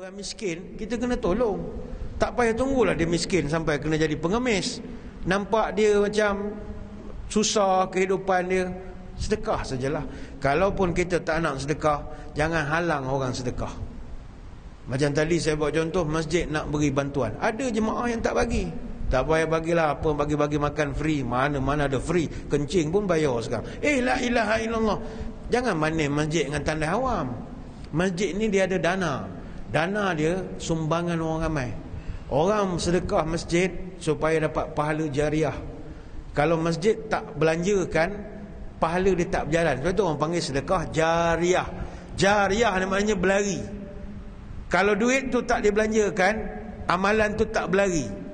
orang miskin, kita kena tolong. Tak payah tunggulah dia miskin sampai kena jadi pengemis. Nampak dia macam susah kehidupan dia, sedekah sajalah. Kalaupun kita tak nak sedekah, jangan halang orang sedekah. Macam tadi saya buat contoh, masjid nak beri bantuan, ada jemaah yang tak bagi. Tak payah bagilah apa, bagi-bagi makan free. Mana-mana ada free. Kencing pun bayar sekarang. La ilaha illallah. Jangan manis masjid dengan tanda awam. Masjid ni dia ada dana. Dana dia sumbangan orang ramai. Orang sedekah masjid supaya dapat pahala jariah. Kalau masjid tak belanjakan, pahala dia tak berjalan. Sebab tu orang panggil sedekah jariah. Jariah ni maknanya berlari. Kalau duit tu tak dibelanjakan, amalan tu tak berlari.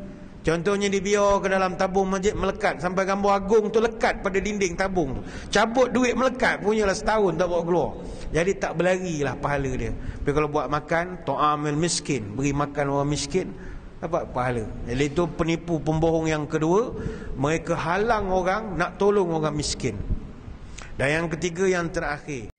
Contohnya dibiar ke dalam tabung masjid melekat sampai gambar agung tu lekat pada dinding tabung tu. Cabut duit melekat punyalah setahun tak bawa keluar. Jadi tak berlarilah pahala dia. Tapi kalau buat makan, ta'amil miskin, beri makan orang miskin, dapat pahala. Jadi itu penipu pembohong yang kedua, mereka halang orang nak tolong orang miskin. Dan yang ketiga, yang terakhir,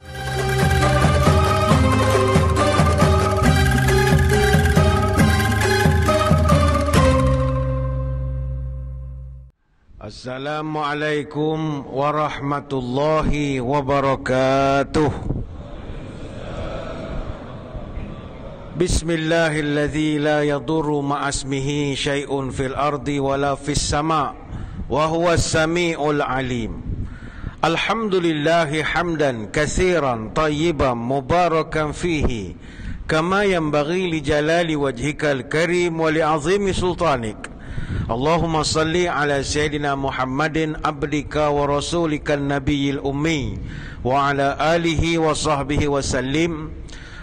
Assalamualaikum warahmatullahi wabarakatuh. Bismillahilladzi la yadurru ma'asmihi syai'un fil ardi wala fis sama' wa huwas sami'ul alim. Alhamdulillahi hamdan katsiran tayyiban mubarakan fihi kama yanbaghi li jalali wajhikal karim wa li 'azimi sultanik. Allahumma salli ala Sayyidina Muhammadin abdika wa rasulika nabiyil ummi wa ala alihi wa sahbihi wa sallim.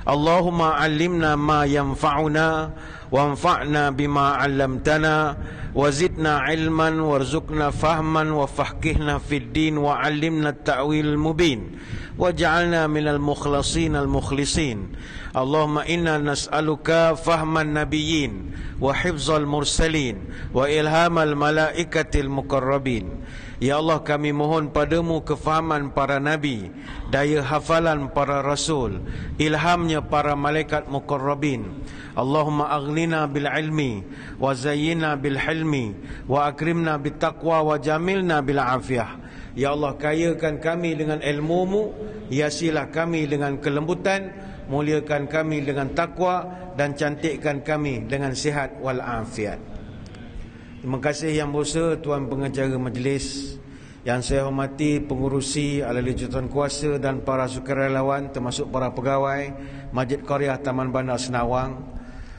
Allahumma allimna ma yanfa'una wanfa'na bima 'allamtana wa zidna ilman warzuqna fahman wa faqihna fid din wa 'allimna at-ta'wil mubin waj'alna minal mukhlasin al-mukhlisin. Allahumma inna nas'aluka fahman nabiyyin wa hifzal mursalin wa ilhamal malaikatil muqarrabin. Ya Allah, kami mohon padamu kefahaman para nabi, daya hafalan para rasul, ilhamnya para malaikat muqarrabin. Allahumma aghnina bil ilmi wa zayyina bil hilmi wa akrimna bit taqwa wa jamilna bil afiyah. Ya Allah, kayakan kami dengan ilmu-Mu, hiasilah kami dengan kelembutan, muliakan kami dengan takwa, dan cantikkan kami dengan sihat wal afiat. Terima kasih yang besar Tuan Pengacara Majlis, yang saya hormati pengurusi, ahli jawatan kuasa dan para sukarelawan, termasuk para pegawai Masjid Qaryah Taman Bandar Senawang.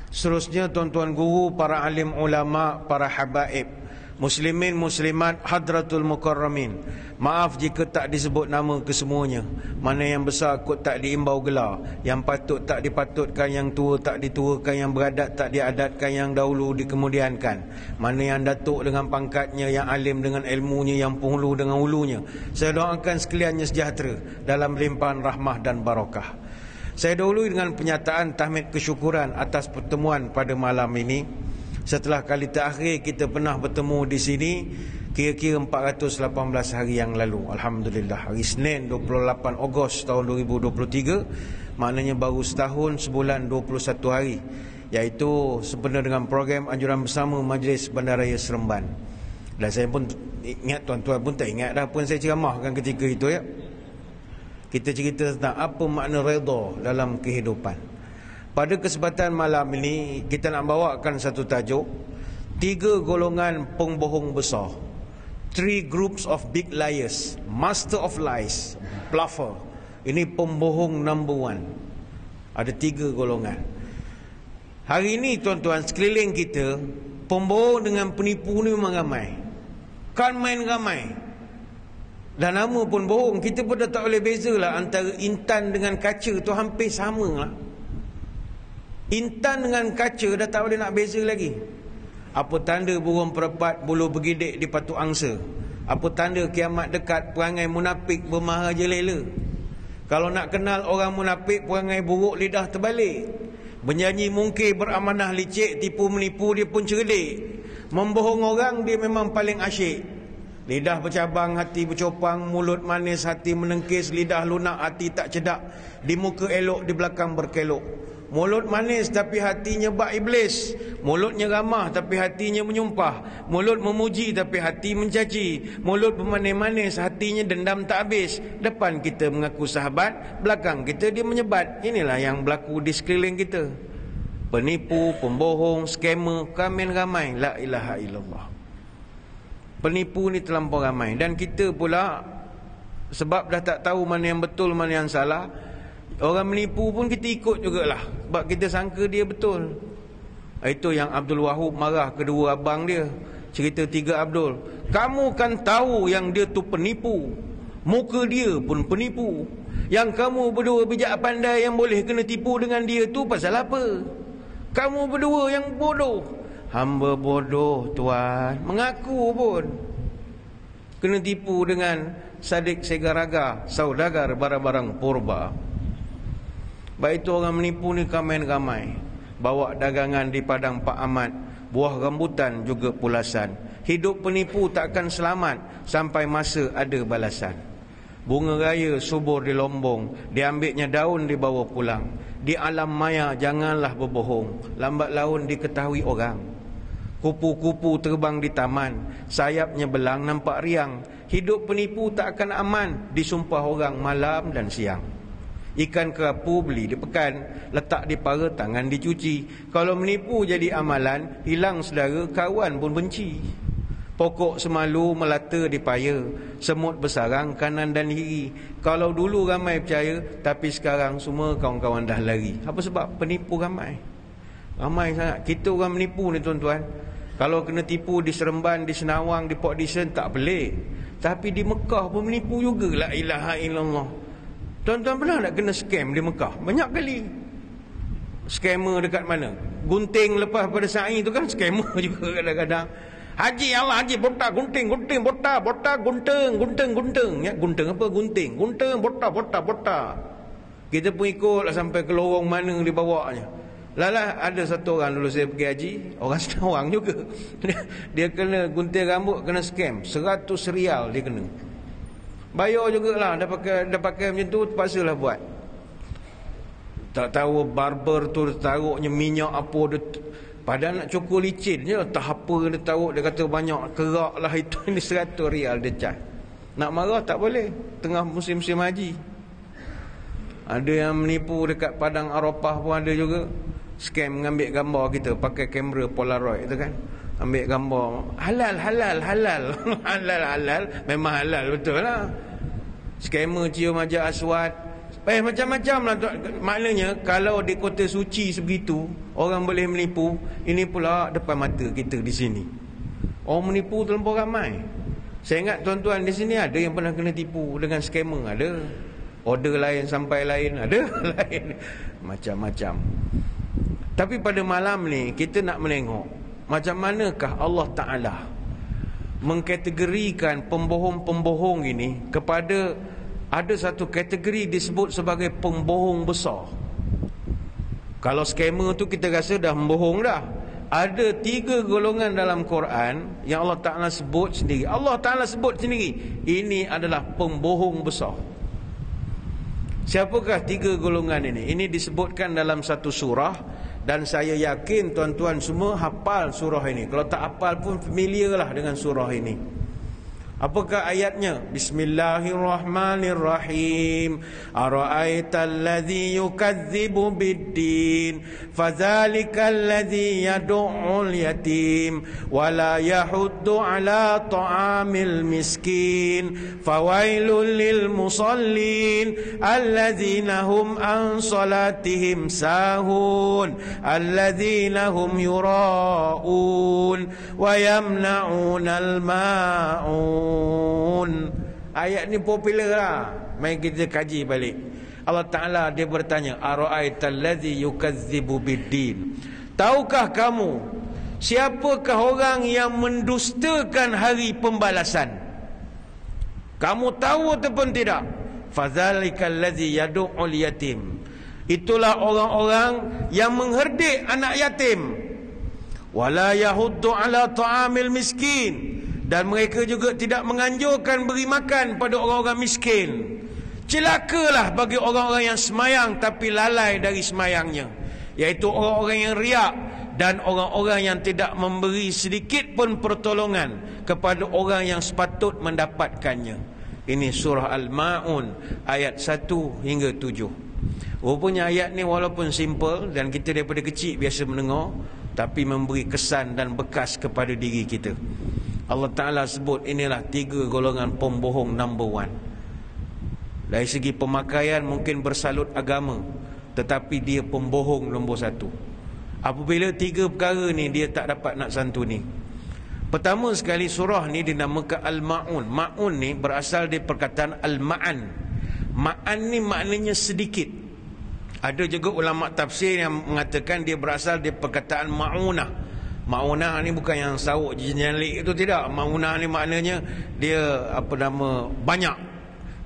Seterusnya tuan-tuan guru, para alim ulama, para habaib, muslimin muslimat, hadratul mukarramin. Maaf jika tak disebut nama kesemuanya. Mana yang besar kot tak diimbau gelar, yang patut tak dipatutkan, yang tua tak dituakan, yang beradat tak diadatkan, yang dahulu dikemudiankan. Mana yang datuk dengan pangkatnya, yang alim dengan ilmunya, yang penghulu dengan hulunya. Saya doakan sekaliannya sejahtera dalam limpahan rahmah dan barakah. Saya dahului dengan penyataan tahmid kesyukuran atas pertemuan pada malam ini. Setelah kali terakhir kita pernah bertemu di sini kira-kira 418 hari yang lalu. Alhamdulillah, hari Senin 28 Ogos tahun 2023, maknanya baru setahun sebulan 21 hari, iaitu sempena dengan program anjuran bersama Majlis Bandaraya Seremban. Dan saya pun ingat, tuan-tuan pun tak ingat dah pun saya ceramahkan ketika itu ya. Kita cerita tentang apa makna redha dalam kehidupan. Pada kesempatan malam ini kita nak bawakan satu tajuk, 3 golongan pembohong besar. 3 groups of big liars, master of lies, bluffer. Ini pembohong number 1. Ada 3 golongan. Hari ini tuan-tuan sekeliling kita, pembohong dengan penipu ni memang ramai. Kan main ramai. Dan nama pun bohong. Kita pun dah tak boleh bezalah antara intan dengan kaca tu, hampir sama lah. Intan dengan kaca dah tak boleh nak beza lagi. Apa tanda burung perepat bulu bergidik di patuk angsa? Apa tanda kiamat dekat? Perangai munafik bermahajalela. Kalau nak kenal orang munafik, perangai buruk, lidah terbalik. Bernyanyi mungkir, beramanah licik, tipu menipu dia pun cerdik. Membohong orang dia memang paling asyik. Lidah bercabang, hati bercopang, mulut manis, hati menengkis, lidah lunak, hati tak cedak, di muka elok, di belakang berkelok. Mulut manis tapi hatinya bak iblis, mulutnya ramah tapi hatinya menyumpah, mulut memuji tapi hati mencaci, mulut bermanis-manis, hatinya dendam tak habis. Depan kita mengaku sahabat, belakang kita dia menyebat. Inilah yang berlaku di sekeliling kita. Penipu, pembohong, skamer, kamen ramai. La ilaha illallah. Penipu ni terlampau ramai. Dan kita pula, sebab dah tak tahu mana yang betul, mana yang salah, orang menipu pun kita ikut jugalah, sebab kita sangka dia betul. Itu yang Abdul Wahab marah kedua abang dia. Cerita 3 Abdul. Kamu kan tahu yang dia tu penipu, muka dia pun penipu. Yang kamu berdua bijak pandai yang boleh kena tipu dengan dia tu pasal apa? Kamu berdua yang bodoh. Hamba bodoh tuan, mengaku pun kena tipu dengan Sadik Segaraga, saudagar barang-barang purba. Baik itu orang menipu ni ramai. Bawa dagangan di padang Pak Ahmad, buah rambutan juga pulasan. Hidup penipu takkan selamat sampai masa ada balasan. Bunga raya subur di lombong, diambilnya daun dibawa pulang. Di alam maya janganlah berbohong, lambat laun diketahui orang. Kupu-kupu terbang di taman, sayapnya belang nampak riang. Hidup penipu tak akan aman, disumpah orang malam dan siang. Ikan kerapu beli di pekan, letak di para tangan dicuci. Kalau menipu jadi amalan, hilang saudara, kawan pun benci. Pokok semalu melata di paya, semut bersarang kanan dan kiri. Kalau dulu ramai percaya, tapi sekarang semua kawan-kawan dah lari. Apa sebab? Penipu ramai. Ramai sangat. Kita orang menipu ni tuan-tuan. Kalau kena tipu di Seremban, di Senawang, di Port Dickson tak pelik. Tapi di Mekah pun menipu juga. La ilaha illallah. Tuan-tuan pernah tak kena scam di Mekah? Banyak kali. Scammer dekat mana? Gunting lepas pada sa'i tu kan scammer juga kadang-kadang. Haji Allah, haji botak gunting, gunting botak, botak gunting, gunting gunting. Ya, gunting apa? Gunting, gunting botak, botak, botak. Kita pun ikutlah sampai ke lorong mana dibawanya. Lalah ada satu orang dulu saya pergi haji, orang Senawang juga. Dia kena gunting rambut, kena scam. 100 rial dia kena. Bayar jugalah, dah pakai macam tu, terpaksalah buat. Tak tahu barber tu taruhnya minyak apa dia, padahal nak cukur licin je, tak apa dia taruh, dia kata banyak kerak lah itu. Ini 100 rial dia cas. Nak marah tak boleh, tengah musim-musim haji. Ada yang menipu dekat Padang Arafah pun ada juga. Scam mengambil gambar kita pakai kamera Polaroid tu kan. Ambil gambar halal halal halal. Halal halal memang halal betul lah. Scammer cium Hajar Aswad. Macam-macam lah. Maknanya kalau di kota suci sebegitu orang boleh menipu, ini pula depan mata kita di sini. Orang menipu terlampau ramai. Saya ingat tuan-tuan di sini ada yang pernah kena tipu dengan scammer, ada. Order lain sampai lain, ada lain. Macam-macam. Tapi pada malam ni kita nak menengok macam manakah Allah Ta'ala mengkategorikan pembohong-pembohong ini kepada ada satu kategori disebut sebagai pembohong besar. Kalau scammer tu kita rasa dah membohong dah. Ada 3 golongan dalam Quran yang Allah Ta'ala sebut sendiri. Allah Ta'ala sebut sendiri, ini adalah pembohong besar. Siapakah 3 golongan ini? Ini disebutkan dalam satu surah. Dan saya yakin tuan-tuan semua hafal surah ini. Kalau tak hafal pun familiar lah dengan surah ini. Apakah ayatnya? Bismillahirrahmanirrahim. Ara'aital ladzi yukadzibu biddin fadzalikal ladzi yad'ul yatim wala yahuddu ala ta'amil miskin fawailul lil musallin alladzina hum an salatihim sahun alladzina hum yura'un wa yamna'unal ma'un. Ayat ni popular lah. Mari kita kaji balik. Allah Ta'ala dia bertanya, ara'aital ladzi yukadzibu biddin. Tahukah kamu siapakah orang yang mendustakan hari pembalasan? Kamu tahu ataupun tidak? Fadzalikal ladzi yad'ul yatim. Itulah orang-orang yang mengherdik anak yatim. Wala yahuddu ala ta'amil miskin. Dan mereka juga tidak menganjurkan beri makan pada orang-orang miskin. Celakalah bagi orang-orang yang semayang tapi lalai dari semayangnya, iaitu orang-orang yang riak dan orang-orang yang tidak memberi sedikit pun pertolongan kepada orang yang sepatut mendapatkannya. Ini surah Al-Ma'un ayat 1 hingga 7. Rupanya ayat ni walaupun simple dan kita daripada kecil biasa mendengar, tapi memberi kesan dan bekas kepada diri kita. Allah Ta'ala sebut inilah 3 golongan pembohong number 1. Dari segi pemakaian mungkin bersalut agama, tetapi dia pembohong nombor 1. Apabila 3 perkara ni dia tak dapat nak santuni. Pertama sekali surah ni dinamakan Al-Ma'un. Ma'un ni berasal dari perkataan Al-Ma'an. Ma'an ni maknanya sedikit. Ada juga ulama tafsir yang mengatakan dia berasal dari perkataan Ma'unah. Ma'unah ni bukan yang sauk jenyalik itu, tidak. Ma'unah ni maknanya dia banyak.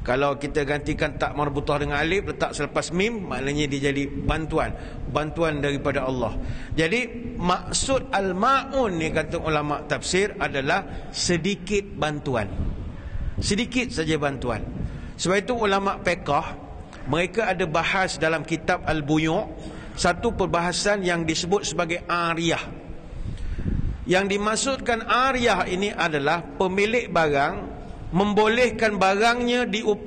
Kalau kita gantikan tak marbutah dengan alif, letak selepas mim, maknanya dia jadi bantuan. Bantuan daripada Allah. Jadi maksud Al-Ma'un ni kata ulama tafsir adalah sedikit bantuan. Sedikit saja bantuan. Sebab itu ulama fiqh mereka ada bahas dalam kitab Al-Buyu' satu perbahasan yang disebut sebagai ariyah. Yang dimaksudkan ariyah ini adalah pemilik barang membolehkan barangnya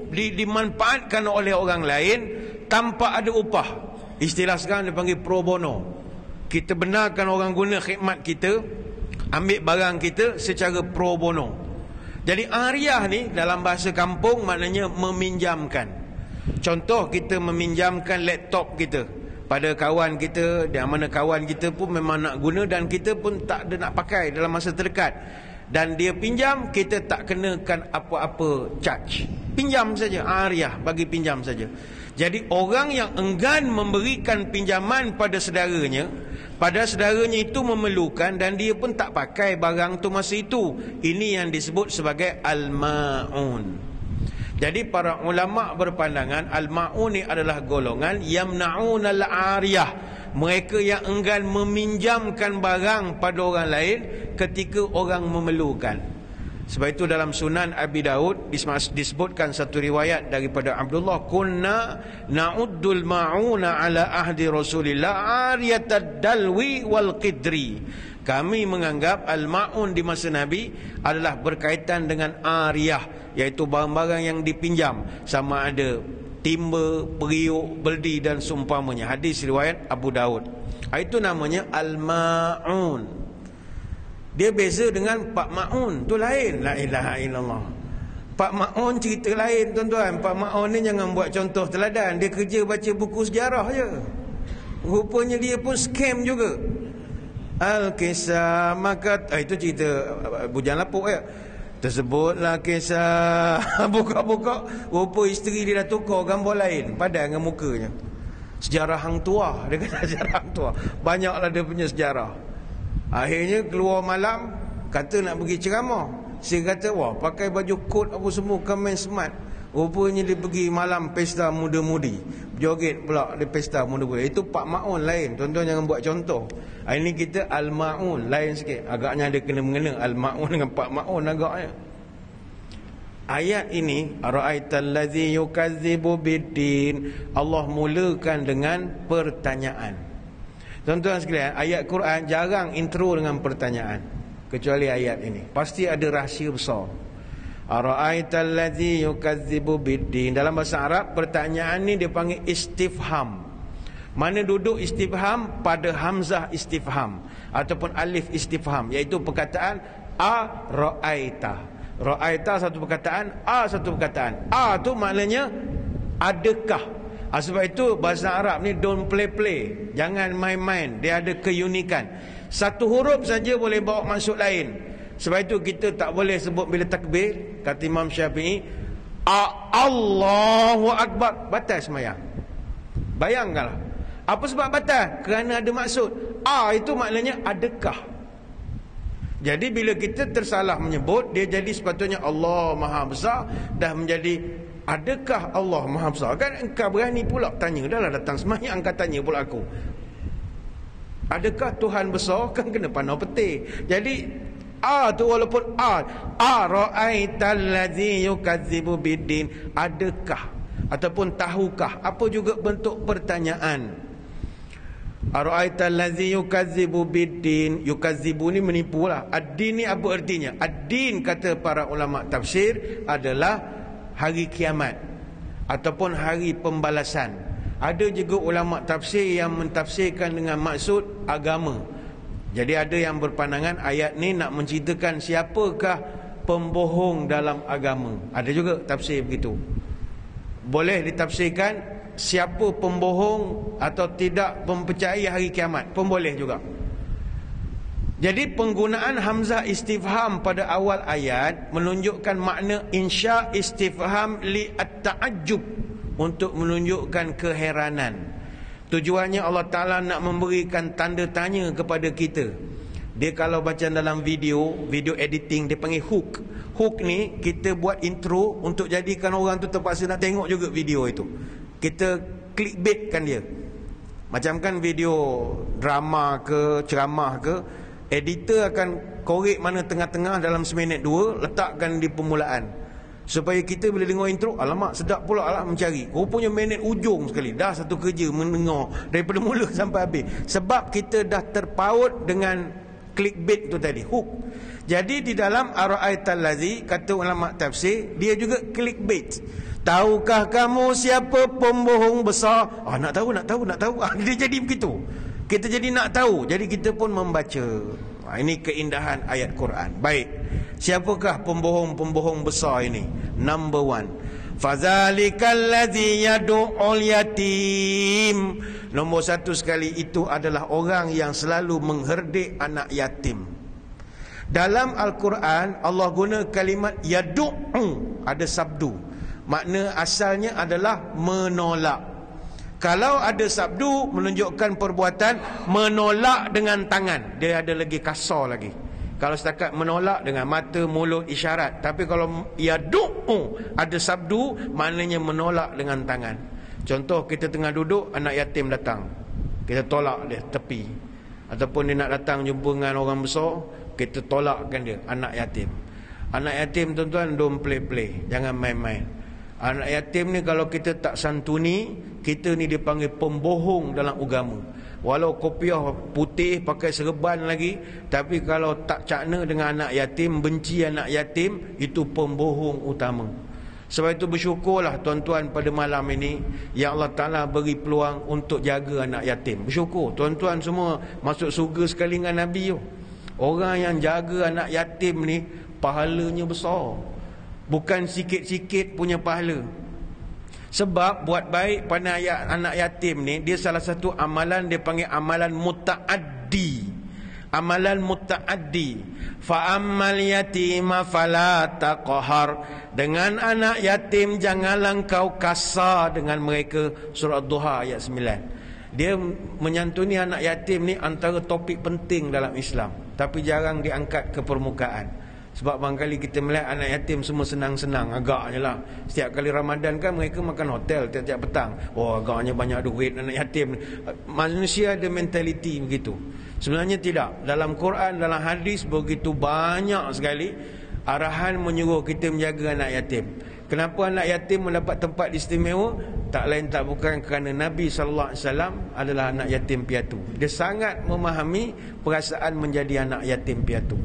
dimanfaatkan oleh orang lain tanpa ada upah. Istilah sekarang dipanggil pro bono. Kita benarkan orang guna khidmat kita, ambil barang kita secara pro bono. Jadi ariyah ni dalam bahasa kampung maknanya meminjamkan. Contoh, kita meminjamkan laptop kita pada kawan kita, yang mana kawan kita pun memang nak guna dan kita pun tak ada nak pakai dalam masa terdekat, dan dia pinjam, kita tak kenakan apa-apa charge. Pinjam saja, ariyah, bagi pinjam saja. Jadi orang yang enggan memberikan pinjaman pada saudaranya, itu memerlukan dan dia pun tak pakai barang tu masa itu, ini yang disebut sebagai Al-Ma'un. Jadi para ulama berpandangan Al-Ma'un ni adalah golongan yamna'unal ariyah, mereka yang enggan meminjamkan barang pada orang lain ketika orang memerlukan. Sebab itu dalam Sunan Abi Daud disebutkan satu riwayat daripada Abdullah, kunna na'uddul ma'una ala ahdi Rasulillah ariyatad dalwi wal qidri. Kami menganggap Al-Ma'un di masa Nabi adalah berkaitan dengan ariyah, iaitu barang-barang yang dipinjam, sama ada timba, periuk, beldi dan seumpamanya. Hadis riwayat Abu Daud. Itu namanya Al-Ma'un. Dia beza dengan Pak Ma'un, tu lain. La ilaha illallah. Pak Ma'un cerita lain, tuan-tuan. Pak Ma'un ni jangan buat contoh teladan. Dia kerja baca buku sejarah je. Rupanya dia pun scam juga. Al-Kisah maka itu cerita Bujang Lapuk ya. Tersebutlah kisah buka-buka, rupa isteri dia dah tukar gambar lain, padan dengan mukanya. Sejarah hang tua, dia kata sejarah hang tua. Banyaklah dia punya sejarah. Akhirnya keluar malam, kata nak pergi ceramah. Saya kata, wah, pakai baju kot apa semua, kemen smart. Rupanya dia pergi malam pesta muda-mudi, joget pula di pesta muda-mudi. Itu Pak Ma'un lain. Tuan-tuan jangan buat contoh. Ini kita Al-Ma'un lain sikit. Agaknya ada kena-mengena Al-Ma'un dengan Pak Ma'un agaknya. Ayat ini, ara'aital ladzi yukadzibu biddin, Allah mulakan dengan pertanyaan. Tuan-tuan sekalian, ayat Quran jarang intro dengan pertanyaan, kecuali ayat ini. Pasti ada rahsia besar. Ara'aital ladzi yukadzibu biddin. Dalam bahasa Arab, pertanyaan ni dia panggil istifham. Mana duduk istifham? Pada hamzah istifham ataupun alif istifham, iaitu perkataan a-ra'aita. Ra'aita satu perkataan, a satu perkataan. A tu maknanya adakah. Sebab itu bahasa Arab ni don't play-play, jangan main-main. Dia ada keunikan. Satu huruf saja boleh bawa maksud lain. Sebab itu kita tak boleh sebut bila takbir, kata Imam Syafi'i, Allahu Akbar, batal semayang. Bayangkanlah. Apa sebab batal? Kerana ada maksud. Itu maknanya adakah. Jadi bila kita tersalah menyebut, dia jadi sepatutnya Allah Maha Besar, dah menjadi adakah Allah Maha Besar. Kan engkau berani pula tanya, dah lah datang semayang, engkau tanya pula aku, adakah Tuhan besar? Kan kena pandang peti. Jadi A tu walaupun A. Ara'aital ladzi yukadzibu biddin. Adakah ataupun tahukah, apa juga bentuk pertanyaan. Ara'aital ladzi yukadzibu biddin. Yukadzibu ni menipulah. Ad-din ni apa artinya? Ad-din kata para ulama tafsir adalah hari kiamat ataupun hari pembalasan. Ada juga ulama tafsir yang mentafsirkan dengan maksud agama. Jadi ada yang berpandangan ayat ni nak menceritakan siapakah pembohong dalam agama. Ada juga tafsir begitu. Boleh ditafsirkan siapa pembohong atau tidak mempercayai hari kiamat pun boleh juga. Jadi penggunaan hamzah istifham pada awal ayat menunjukkan makna insya istifham li at-ta'ajjub, untuk menunjukkan keheranan. Tujuannya Allah Ta'ala nak memberikan tanda tanya kepada kita. Dia kalau baca dalam video editing dia panggil hook. Hook ni kita buat intro untuk jadikan orang tu terpaksa nak tengok juga video itu. Kita clickbaitkan dia. Macam kan video drama ke ceramah ke, editor akan korek mana tengah-tengah dalam seminit dua, letakkan di permulaan, supaya kita bila dengar intro, alamak sedap pula lah mencari. Rupanya minit ujung sekali, dah satu kerja mendengar daripada mula sampai habis. Sebab kita dah terpaut dengan clickbait tu tadi, hook. Jadi di dalam ara'aital ladzi, kata ulama tafsir, dia juga clickbait. Tahukah kamu siapa pembohong besar? Nak tahu. Dia jadi begitu. Kita jadi nak tahu. Jadi kita pun membaca. Ini keindahan ayat Quran. Baik. Siapakah pembohong-pembohong besar ini? Number one, fadzalikal ladzi yad'ul yatim. Nombor satu sekali, itu adalah orang yang selalu mengherdik anak yatim. Dalam Al-Quran Allah guna kalimat yad'u, ada sabdu. Makna asalnya adalah menolak. Kalau ada sabdu menunjukkan perbuatan menolak dengan tangan, dia ada lagi kasar lagi. Kalau setakat menolak dengan mata, mulut, isyarat. Tapi kalau yad'u ada sabdu, maknanya menolak dengan tangan. Contoh, kita tengah duduk, anak yatim datang, kita tolak dia tepi. Ataupun dia nak datang jumpa dengan orang besar, kita tolakkan dia, anak yatim. Anak yatim tuan-tuan, don't play-play, jangan main-main. Anak yatim ni kalau kita tak santuni, kita ni dipanggil pembohong dalam agama. Walau kopiah putih, pakai serban lagi, tapi kalau tak cakna dengan anak yatim, benci anak yatim, itu pembohong utama. Sebab itu bersyukurlah tuan-tuan pada malam ini yang Allah Ta'ala beri peluang untuk jaga anak yatim. Bersyukur tuan-tuan semua masuk surga sekali dengan Nabi. Orang yang jaga anak yatim ni pahalanya besar, bukan sikit-sikit punya pahala. Sebab buat baik pada anak yatim ni, dia salah satu amalan, dia panggil amalan muta'addi. Amalan muta'addi. Fa'ammal yatima fala taqhar. Dengan anak yatim janganlah engkau kasar dengan mereka. Surah Duha ayat 9. Dia menyantuni anak yatim ni antara topik penting dalam Islam, tapi jarang diangkat ke permukaan. Sebab barangkali kita melihat anak yatim semua senang-senang, agaknya lah. Setiap kali Ramadan kan mereka makan hotel tiap-tiap petang. Agaknya banyak duit anak yatim. Manusia ada mentaliti begitu. Sebenarnya tidak. Dalam Quran, dalam hadis begitu banyak sekali arahan menyuruh kita menjaga anak yatim. Kenapa anak yatim mendapat tempat istimewa? Tak lain tak bukan kerana Nabi SAW adalah anak yatim piatu. Dia sangat memahami perasaan menjadi anak yatim piatu.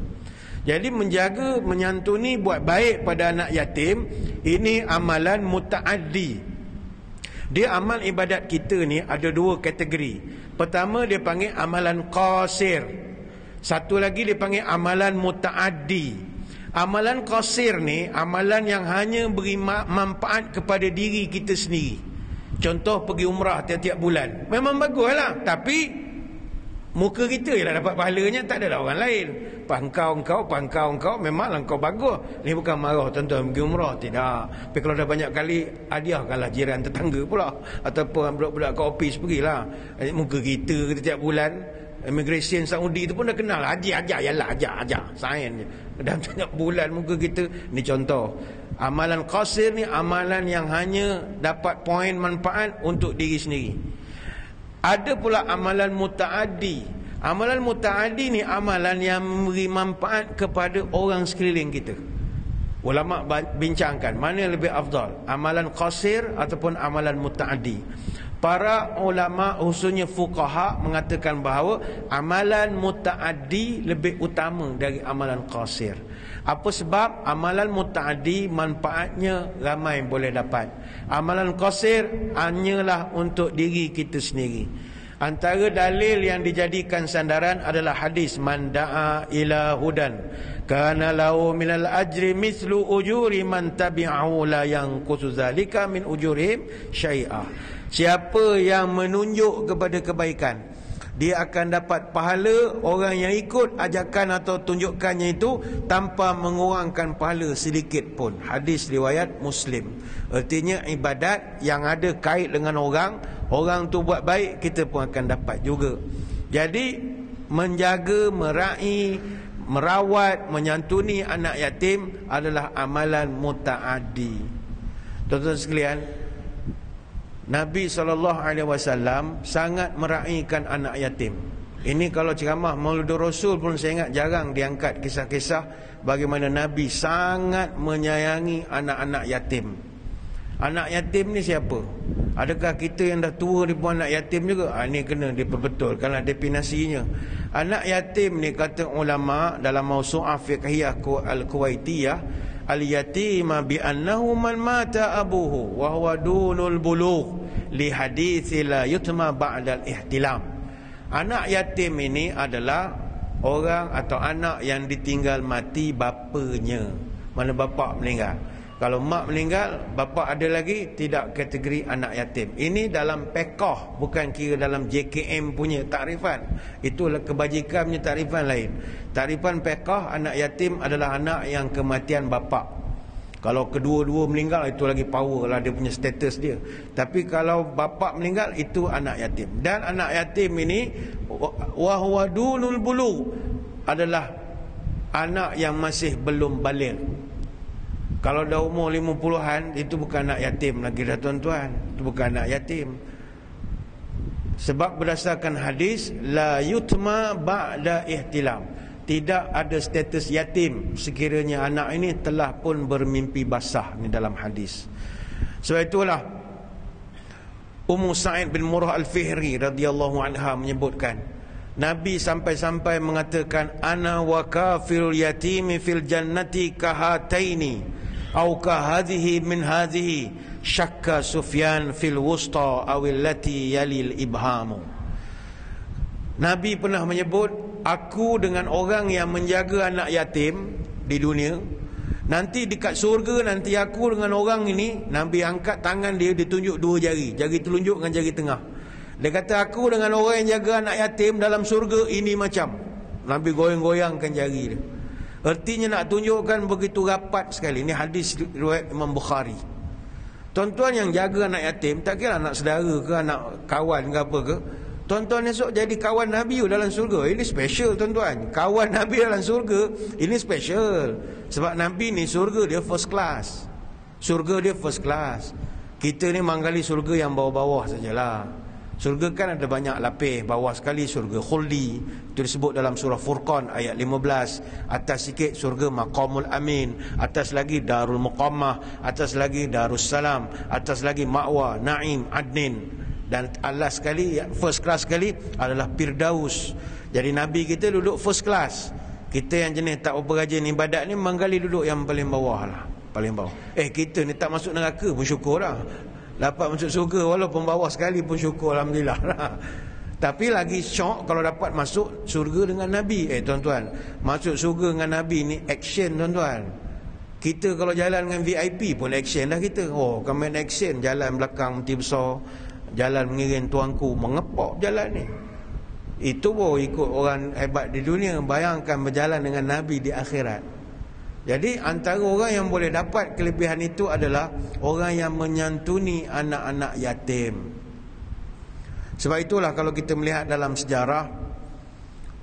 Jadi menjaga, menyantuni, buat baik pada anak yatim, ini amalan muta'addi. Dia amal ibadat kita ni ada dua kategori. Pertama dia panggil amalan qasir. Satu lagi dia panggil amalan muta'addi. Amalan qasir ni amalan yang hanya beri manfaat kepada diri kita sendiri. Contoh pergi umrah tiap-tiap bulan, memang baguslah, tapi muka kita ialah dapat pahalanya, tak ada orang lain. Pangkau engkau memanglah engkau bagus. Ni bukan marah tuan-tuan pergi umrah, tidak. Tapi kalau dah banyak kali, hadiahkanlah jiran tetangga pula, ataupun budak-budak kat office pergilah. Muka kita tiap bulan, immigration Saudi tu pun dah kenal. Ajar sign je dah banyak bulan muka kita. Ni contoh. Amalan qasir ni amalan yang hanya dapat poin manfaat untuk diri sendiri. Ada pula amalan muta'addi. Amalan mutaaddi ni amalan yang memberi manfaat kepada orang sekeliling kita. Ulama bincangkan mana lebih afdal, amalan qasir ataupun amalan mutaaddi. Para ulama khususnya fuqaha mengatakan bahawa amalan mutaaddi lebih utama dari amalan qasir. Apa sebab? Amalan mutaaddi manfaatnya ramai boleh dapat. Amalan qasir hanyalah untuk diri kita sendiri. Antara dalil yang dijadikan sandaran adalah hadis man da'a ila hudan kana lahu minal ajri mislu ujuri man tabi'ahu la yanqusu zalika min ujurihim syai'ah. Siapa yang menunjuk kepada kebaikan, dia akan dapat pahala orang yang ikut ajakan atau tunjukkannya itu tanpa mengurangkan pahala sedikit pun. Hadis riwayat Muslim. Artinya ibadat yang ada kait dengan orang tu buat baik, kita pun akan dapat juga. Jadi menjaga, meraih, merawat, menyantuni anak yatim adalah amalan mutaaddi. Tuan-tuan sekalian, Nabi SAW sangat meraihkan anak yatim. Ini kalau ceramah Mauludur Rasul pun saya ingat jarang diangkat kisah-kisah bagaimana Nabi sangat menyayangi anak-anak yatim. Anak yatim ni siapa? Adakah kita yang dah tua ni pun anak yatim juga? Ini kena diperbetulkanlah definisinya. Anak yatim ni kata ulama dalam Mawsu'ah Fiqhiyah Al-Kuwaitiyah, al-yatima bi annahu man mata abuhu wa huwa dunul bulugh li hadithi la yutma ba'da al-ihtilam. Anak yatim ini adalah orang atau anak yang ditinggal mati bapanya. Mana bapa meninggal. Kalau mak meninggal, bapa ada lagi, tidak kategori anak yatim. Ini dalam pekoh, bukan kira dalam JKM punya takrifan. Itulah kebajikan punya takrifan lain. Takrifan pekoh, anak yatim adalah anak yang kematian bapa. Kalau kedua-dua meninggal, itu lagi power lah dia punya status dia. Tapi kalau bapa meninggal, itu anak yatim. Dan anak yatim ini wahwa dunul bulugh adalah anak yang masih belum baligh. Kalau dah umur 50-an, itu bukan anak yatim lagi dah tuan-tuan. Itu bukan anak yatim. Sebab berdasarkan hadis, la yutma ba'da ihtilam. Tidak ada status yatim sekiranya anak ini telah pun bermimpi basah. Ini dalam hadis. Sebab itulah Ummu Sa'id bin Murrah Al-Fihri radhiyallahu anha menyebutkan, Nabi sampai-sampai mengatakan, ana wa kafirul yatimi fil jannati kahataini au kahadhihi min hadhihi syakka Sufyan fil wusta awil lati yalil ibhamu. Nabi pernah menyebut, aku dengan orang yang menjaga anak yatim di dunia, nanti dekat surga, nanti aku dengan orang ini, Nabi angkat tangan dia, ditunjuk dua jari, jari telunjuk dengan jari tengah. Dia kata, aku dengan orang yang jaga anak yatim dalam surga ini macam. Nabi goyang-goyangkan jari dia. Artinya nak tunjukkan begitu rapat sekali. Ini hadis riwayat Imam Bukhari. Tuan-tuan yang jaga anak yatim, tak kira anak saudara ke, anak kawan ke apa ke, tuan-tuan esok jadi kawan Nabi dalam surga. Ini special tuan-tuan. Kawan Nabi dalam surga, ini special. Sebab Nabi ni surga dia first class. Surga dia first class. Kita ni manggali surga yang bawah-bawah sajalah. Surga kan ada banyak lapis. Bawah sekali surga khuldi, itu disebut dalam surah Furqan ayat 15. Atas sikit surga Maqamul Amin. Atas lagi Darul Muqammah. Atas lagi Darussalam. Atas lagi Ma'wa, Na'im, Adnin. Dan alas sekali, first class sekali adalah Firdaus. Jadi Nabi kita duduk first class. Kita yang jenis tak berapa rajin ibadat ni manggali duduk yang paling bawah lah. Paling bawah. Kita ni tak masuk neraka pun syukur lah. Dapat masuk surga walaupun bawah sekali pun syukur, alhamdulillah. Tapi lagi syok kalau dapat masuk surga dengan Nabi. Tuan-tuan, masuk surga dengan Nabi ni action tuan-tuan. Kita kalau jalan dengan VIP pun action dah kita. Kan main action, jalan belakang menti besar, jalan mengiring tuanku, mengepok jalan ni. Itu pun ikut orang hebat di dunia. Bayangkan berjalan dengan Nabi di akhirat. Jadi antara orang yang boleh dapat kelebihan itu adalah orang yang menyantuni anak-anak yatim. Sebab itulah kalau kita melihat dalam sejarah,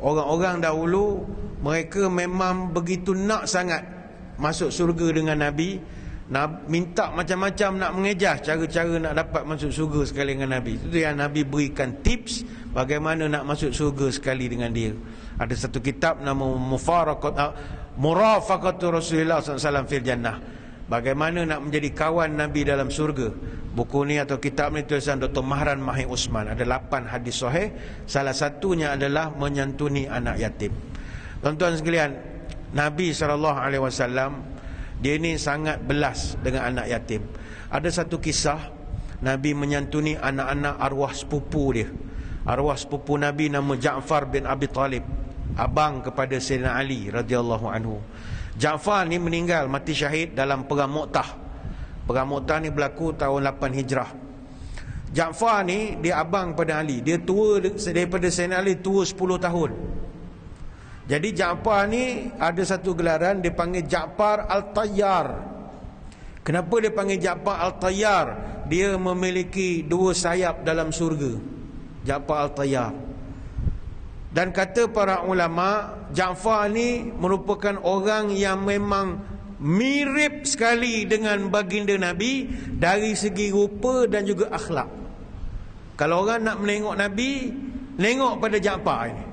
orang-orang dahulu mereka memang begitu nak sangat masuk surga dengan Nabi. minta macam-macam nak mengejas cara-cara nak dapat masuk syurga sekali dengan Nabi. Itu yang Nabi berikan tips bagaimana nak masuk syurga sekali dengan dia. Ada satu kitab nama Murafaqatu Rasulullah SAW fil Jannah, bagaimana nak menjadi kawan Nabi dalam syurga. Buku ni atau kitab ni tulisan Dr. Mahran Mahir Usman. Ada 8 hadis sahih. Salah satunya adalah menyantuni anak yatim. Tuan-tuan sekalian, Nabi SAW dia ni sangat belas dengan anak yatim. Ada satu kisah Nabi menyantuni anak-anak arwah sepupu dia. Arwah sepupu Nabi nama Ja'far bin Abi Talib, abang kepada Sayyidina Ali radhiyallahu anhu. Ja'far ni meninggal mati syahid dalam perang Mu'tah. Perang Mu'tah ni berlaku tahun 8 Hijrah. Ja'far ni dia abang pada Ali. Dia tua daripada Sayyidina Ali, tua 10 tahun. Jadi Ja'far ni ada satu gelaran, dia panggil Ja'far Al-Tayyar. Kenapa dia panggil Ja'far Al-Tayyar? Dia memiliki 2 sayap dalam syurga. Ja'far Al-Tayyar. Dan kata para ulama, Ja'far ni merupakan orang yang memang mirip sekali dengan baginda Nabi dari segi rupa dan juga akhlak. Kalau orang nak menengok Nabi, tengok pada Ja'far ini.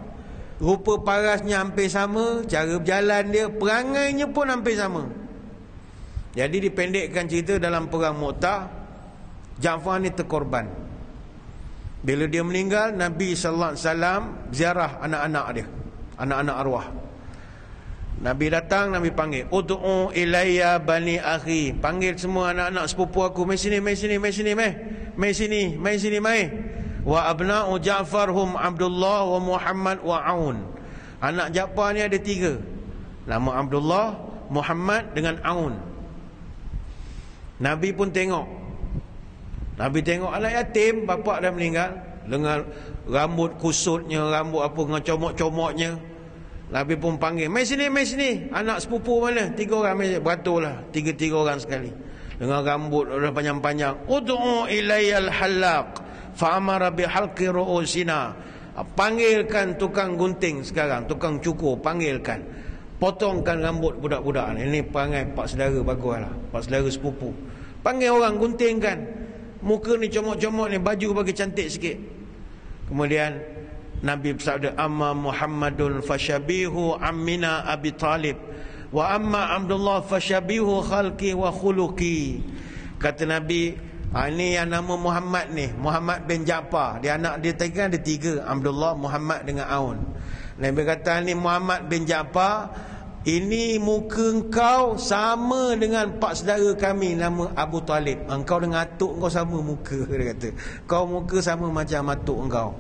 Rupa parasnya hampir sama, cara berjalan dia, perangainya pun hampir sama. Jadi dipendekkan cerita, dalam perang Mu'tah, Ja'far ni terkorban. Bila dia meninggal, Nabi SAW ziarah anak-anak dia, anak-anak arwah. Nabi datang, Nabi panggil, "Ud'u ilayya bani akhi." Panggil semua anak-anak sepupu aku, "Mai sini, mai sini, mai sini, mai. Mai sini, mai sini, mai. Wa abna'u Ja'far hum Abdullah wa Muhammad wa Aun." Anak Ja'far ni ada 3. Nama Abdullah, Muhammad dengan Aun. Nabi pun tengok. Nabi tengok anak yatim, bapak dah meninggal, dengan rambut kusutnya, rambut apa dengan comok-comoknya. Nabi pun panggil, "Mai sini, mai sini. Anak sepupu mana?" 3 orang, beraturlah 3 orang sekali. Dengan rambut dah panjang-panjang. "Ud'u ilayyal halaq fa'amara bihalqi ru'usina." Panggilkan tukang gunting sekarang, tukang cukur, panggilkan, potongkan rambut budak-budak ni. Ini perangai pak saudara baguslah, pak saudara sepupu. Panggil orang, guntingkan. Muka ni comok-comok ni, baju bagi cantik sikit. Kemudian Nabi bersabda, "Amma Muhammadun fasyabihu ammina Abi Talib, wa amma Abdullah fasyabihu khalqi wa khuluqi." Kata Nabi, ini yang nama Muhammad ni, Muhammad bin Ja'far. Dia anak dia tadi kan ada 3, Abdullah, Muhammad dengan Aun. Nabi kata, ni Muhammad bin Ja'far, ini muka engkau sama dengan pak saudara kami nama Abu Talib. Engkau dengan atuk engkau sama muka, dia kata. Kau muka sama macam atuk engkau.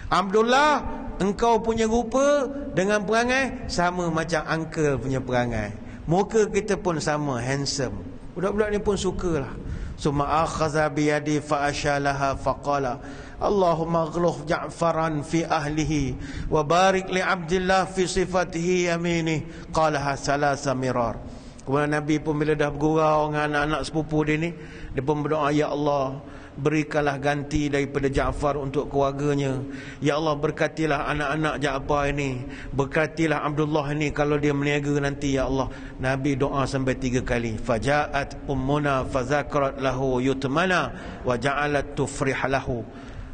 Abdullah, engkau punya rupa dengan perangai sama macam uncle punya perangai. Muka kita pun sama, handsome. Budak-budak ni pun sukalah. Summa akhadha biyadi fa ashalaha faqala, "Allahumma aghluf Ja'faran fi ahlihi wa barik li Abdillah fi sifatihi yaminih." Qalaha salasa mirar. Kemudian Nabi pun bila dah bergurau dengan anak-anak sepupu dia ni, dia pun berdoa, "Ya Allah, berikanlah ganti daripada Ja'far untuk keluarganya. Ya Allah, berkatilah anak-anak Ja'far ini, berkatilah Abdullah ini kalau dia meniaga nanti, ya Allah." Nabi doa sampai 3 kali. Faja'at ummuna fazakarat lahu yutmana wa ja'alat tufrih lahu.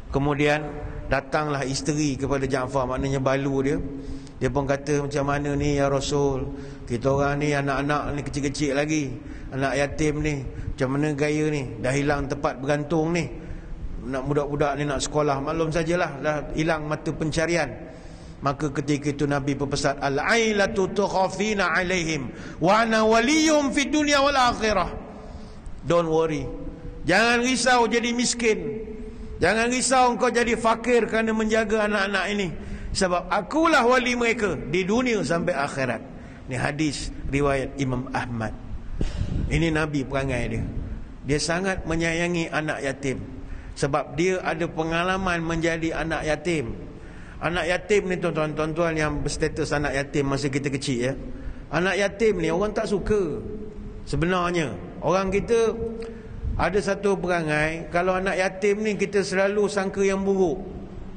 Kemudian datanglah isteri kepada Ja'far, maknanya balu dia. Dia pun kata, "Macam mana ni ya Rasul? Kita orang ni anak-anak ni kecil-kecil lagi, anak yatim ni, macam mana gaya ni? Dah hilang tempat bergantung ni. Nak budak-budak ni nak sekolah, maklum sajalah, dah hilang mata pencarian." Maka ketika itu Nabi berpesan, "Al-ailatu tukhafina alaihim wa ana waliyum fid dunya wal akhirah." Don't worry. Jangan risau jadi miskin. Jangan risau engkau jadi fakir kerana menjaga anak-anak ini. Sebab akulah wali mereka di dunia sampai akhirat. Ini hadis riwayat Imam Ahmad. Ini Nabi perangai dia. Dia sangat menyayangi anak yatim. Sebab dia ada pengalaman menjadi anak yatim. Anak yatim ni tuan-tuan yang berstatus anak yatim masa kita kecil ya. Anak yatim ni orang tak suka. Sebenarnya orang kita ada satu perangai, kalau anak yatim ni kita selalu sangka yang buruk.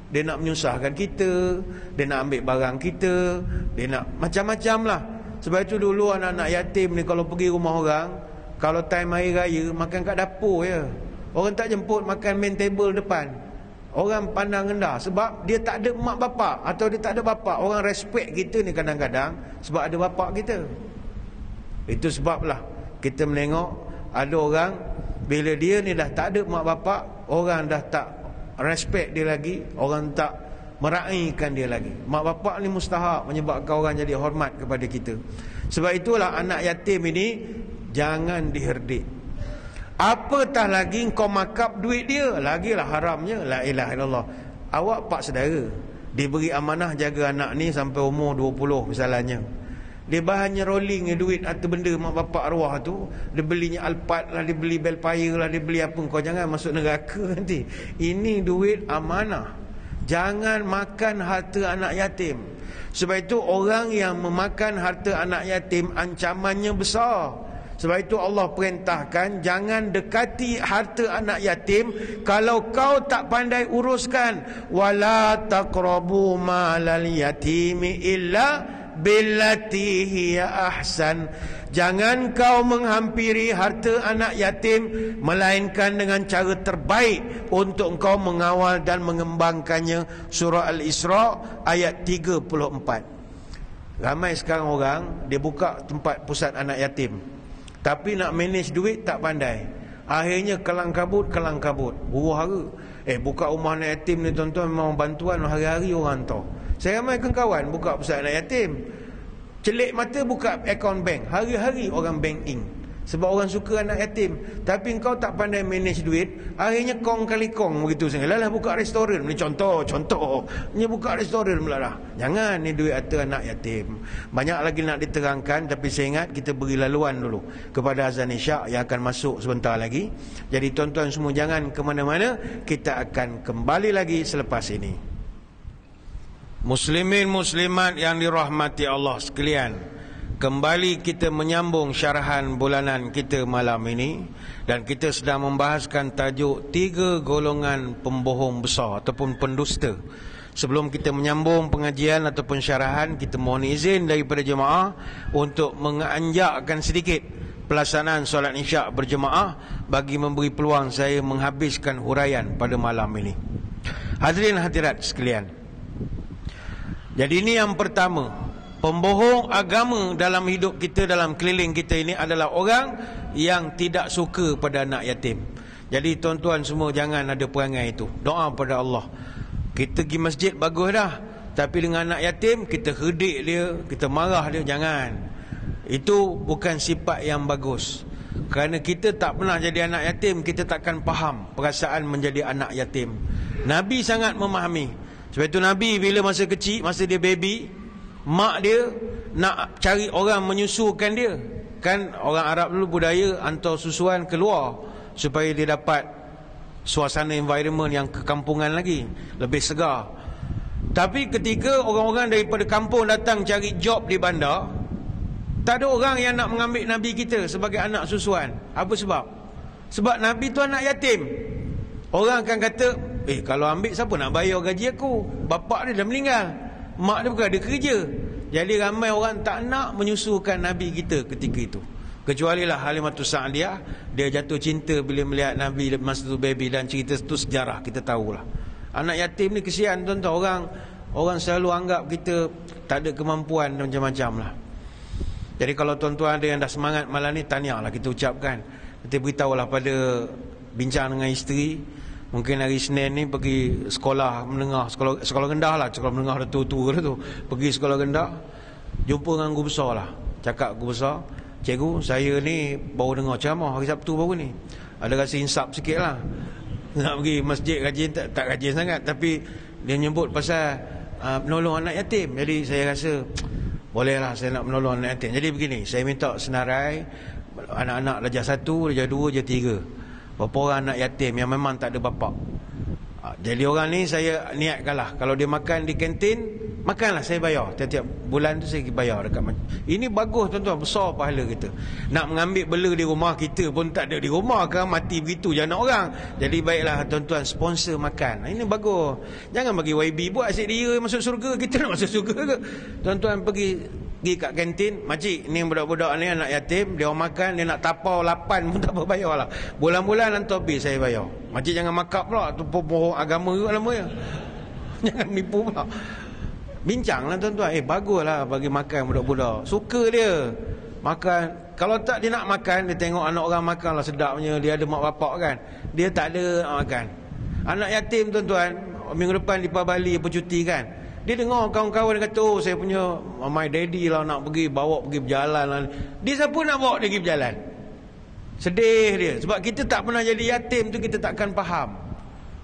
Dia nak menyusahkan kita, dia nak ambil barang kita, dia nak macam-macam lah. Sebab itu dulu anak-anak yatim ni kalau pergi rumah orang, Kalau time hari raya makan kat dapur je. Orang tak jemput makan main table depan. Orang pandang rendah sebab dia tak ada mak bapak atau dia tak ada bapak. Orang respect kita ni kadang-kadang sebab ada bapak kita. Itu sebablah kita menengok ada orang bila dia ni dah tak ada mak bapak, orang dah tak respect dia lagi, orang tak meraihkan dia lagi. Mak bapak ni mustahak menyebabkan orang jadi hormat kepada kita. Sebab itulah anak yatim ini jangan diherdik. Apatah lagi kau makap duit dia, lagilah haramnya. La ilaha illallah. Awak pak saudara diberi amanah jaga anak ni sampai umur 20 misalnya. Dia bahannya rolling duit atau benda mak bapak arwah tu. Dia belinya Alphard lah, dia beli Belfire lah, dia beli apa. Kau jangan masuk neraka nanti. Ini duit amanah. Jangan makan harta anak yatim. Sebab itu orang yang memakan harta anak yatim ancamannya besar. Sebab itu Allah perintahkan jangan dekati harta anak yatim kalau kau tak pandai uruskan. Wala taqrabu malal yatimi illa billati hiya ahsan. Jangan kau menghampiri harta anak yatim melainkan dengan cara terbaik untuk engkau mengawal dan mengembangkannya. Surah Al-Isra ayat 34. Ramai sekarang orang dia buka tempat pusat anak yatim, tapi nak manage duit tak pandai. Akhirnya kelang kabut, huru-hara. Buka rumah anak yatim ni tuan-tuan memang bantuan hari-hari orang tahu. Saya ramai kawan buka pusat anak yatim, celik mata buka akaun bank, hari-hari orang bank in. Sebab orang suka anak yatim. Tapi kau tak pandai manage duit, akhirnya kong kali kong begitu saja. Lah buka restoran ni contoh. Ni buka restoran pula lah. Jangan ni duit harta anak yatim. Banyak lagi nak diterangkan, tapi saya ingat kita beri laluan dulu kepada azan isyak yang akan masuk sebentar lagi. Jadi tuan-tuan semua jangan ke mana-mana, kita akan kembali lagi selepas ini. Muslimin muslimat yang dirahmati Allah sekalian, kembali kita menyambung syarahan bulanan kita malam ini, dan kita sedang membahaskan tajuk 3 golongan pembohong besar ataupun pendusta. Sebelum kita menyambung pengajian ataupun syarahan, kita mohon izin daripada jemaah untuk menganjakkan sedikit pelaksanaan solat isyak berjemaah bagi memberi peluang saya menghabiskan huraian pada malam ini. Hadirin hadirat sekalian, jadi ini yang pertama, pembohong agama dalam hidup kita, dalam keliling kita ini adalah orang yang tidak suka pada anak yatim. Jadi tuan-tuan semua jangan ada perangai itu. Doa pada Allah. Kita pergi masjid bagus dah, tapi dengan anak yatim kita herdik dia, kita marah dia, jangan. Itu bukan sifat yang bagus. Kerana kita tak pernah jadi anak yatim, kita takkan faham perasaan menjadi anak yatim. Nabi sangat memahami. Sebab itu Nabi bila masa kecil, masa dia baby, mak dia nak cari orang menyusukan dia. Kan orang Arab dulu budaya hantar susuan keluar supaya dia dapat suasana environment yang kekampungan lagi, lebih segar. Tapi ketika orang-orang daripada kampung datang cari job di bandar, tak ada orang yang nak mengambil Nabi kita sebagai anak susuan. Apa sebab? Sebab Nabi tu anak yatim. Orang akan kata, kalau ambil siapa nak bayar gaji aku? Bapak dia dah meninggal, mak dia bukan ada kerja. Jadi ramai orang tak nak menyusukan Nabi kita ketika itu. Kecualilah Halimatus Sa'diyah, dia jatuh cinta bila melihat Nabi masa tu baby, dan cerita itu sejarah kita tahulah. Anak yatim ni kesian tuan-tuan. Orang selalu anggap kita tak ada kemampuan dan macam-macam lah. Jadi kalau tuan-tuan ada yang dah semangat malam ni, tahniah lah kita ucapkan. Kita beritahulah pada bincang dengan isteri, mungkin hari Senin ni pergi sekolah menengah, sekolah rendah lah, sekolah menengah dah tua-tua dah tu, pergi sekolah rendah, jumpa dengan guru besar lah. Cakap guru besar, cikgu saya ni baru dengar ceramah hari Sabtu baru ni, ada rasa insaf sikit lah, nak pergi masjid rajin, tak rajin sangat, tapi dia menyebut pasal menolong anak yatim. Jadi saya rasa bolehlah saya nak menolong anak yatim. Jadi begini, saya minta senarai anak-anak darjah 1, darjah 2, darjah 3, berapa orang anak yatim yang memang tak ada bapak. Jadi orang ni saya niatkanlah, kalau dia makan di kantin, makanlah saya bayar. Tiap-tiap bulan tu saya bayar dekat. Ini bagus tuan-tuan, besar pahala kita. Nak mengambil bela di rumah kita pun tak ada di rumah, kan mati begitu je anak orang. Jadi baiklah tuan-tuan sponsor makan. Ini bagus. Jangan bagi YB buat asyik dia masuk surga, kita nak masuk surga ke? Tuan-tuan pergi pergi kat kantin, makcik ni budak-budak ni anak yatim, dia orang makan, dia nak tapau 8 pun tak apa bayar lah. Bulan-bulan hantar bil saya bayar. Makcik jangan makap pula, tu bohong agama juga namanya. Jangan nipu pula. Bincang lah tuan-tuan. Baguslah bagi makan budak-budak. Suka dia makan. Kalau tak dia nak makan, dia tengok anak orang makan lah sedapnya, dia ada mak bapak kan. Dia tak ada nak makan. Anak yatim tuan-tuan, minggu depan di Bali apa cuti kan, dia dengar kawan-kawan dia kata, oh saya punya my daddy lah nak pergi, bawa pergi berjalan lah. Dia siapa nak bawa dia pergi berjalan? Sedih dia. Sebab kita tak pernah jadi yatim tu, kita takkan faham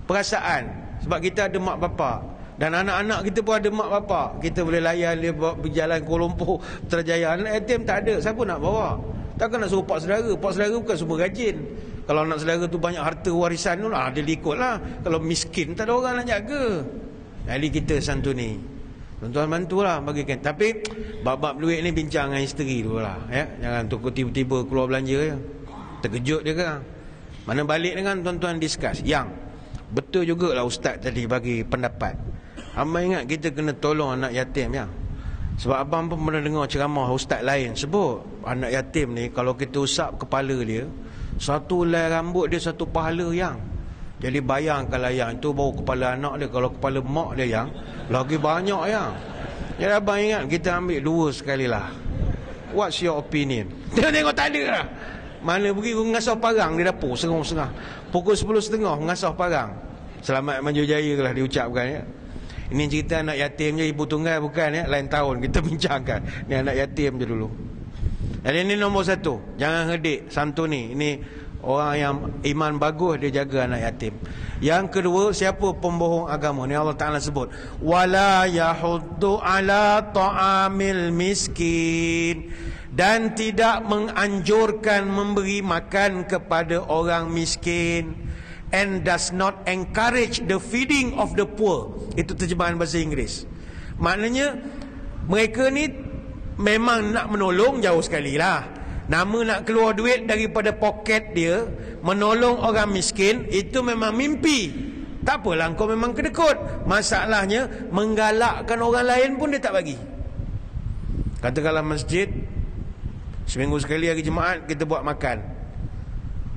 perasaan. Sebab kita ada mak bapak. Dan anak-anak kita pun ada mak bapak. Kita boleh layan dia bawa berjalan Kuala Lumpur, Putrajaya. Anak yatim tak ada, siapa nak bawa? Takkan nak suruh pak saudara. Pak saudara bukan semua rajin. Kalau anak saudara tu banyak harta warisan tu lah, dia ikut lah. Kalau miskin tak ada orang nak jaga. Jadi kita santuni. Tuan-tuan bantulah bagikan. Tapi bab-bab duit ni bincang dengan isteri dulu lah ya? Jangan tukar tiba-tiba keluar belanja je. Terkejut dia kan. Mana balik dengan tuan-tuan discuss. Yang betul jugalah ustaz tadi bagi pendapat. Abang ingat kita kena tolong anak yatim ya. Sebab abang pun pernah dengar ceramah ustaz lain sebut anak yatim ni kalau kita usap kepala dia, satu helai rambut dia satu pahala yang. Jadi bayangkanlah yang itu baru kepala anak dia. Kalau kepala mak dia yang lagi banyak yang. Jadi abang ingat kita ambil dua sekali lah. What's your opinion? Dia tengok tak ada lah. Mana pergi mengasah parang di dapur serang-serang. Pukul 10.30 mengasah parang. Selamat maju jaya lah diucapkan ya. Ini cerita anak yatim je, ibu tunggal bukan ya. Lain tahun kita bincangkan. Ini anak yatim je dulu. Jadi ini nombor satu. Jangan hedik santuni. Ini orang yang iman bagus dia jaga anak yatim. Yang kedua, siapa pembohong agama ni Allah Ta'ala sebut wala yahuddu ala ta'amil miskin, dan tidak menganjurkan memberi makan kepada orang miskin, and does not encourage the feeding of the poor. Itu terjemahan bahasa Inggeris. Maknanya mereka ni memang nak menolong jauh sekali lah. Nama nak keluar duit daripada poket dia menolong orang miskin, itu memang mimpi. Tak apalah, kau memang kedekut. Masalahnya menggalakkan orang lain pun dia tak bagi. Katakanlah masjid seminggu sekali hari Jumaat kita buat makan,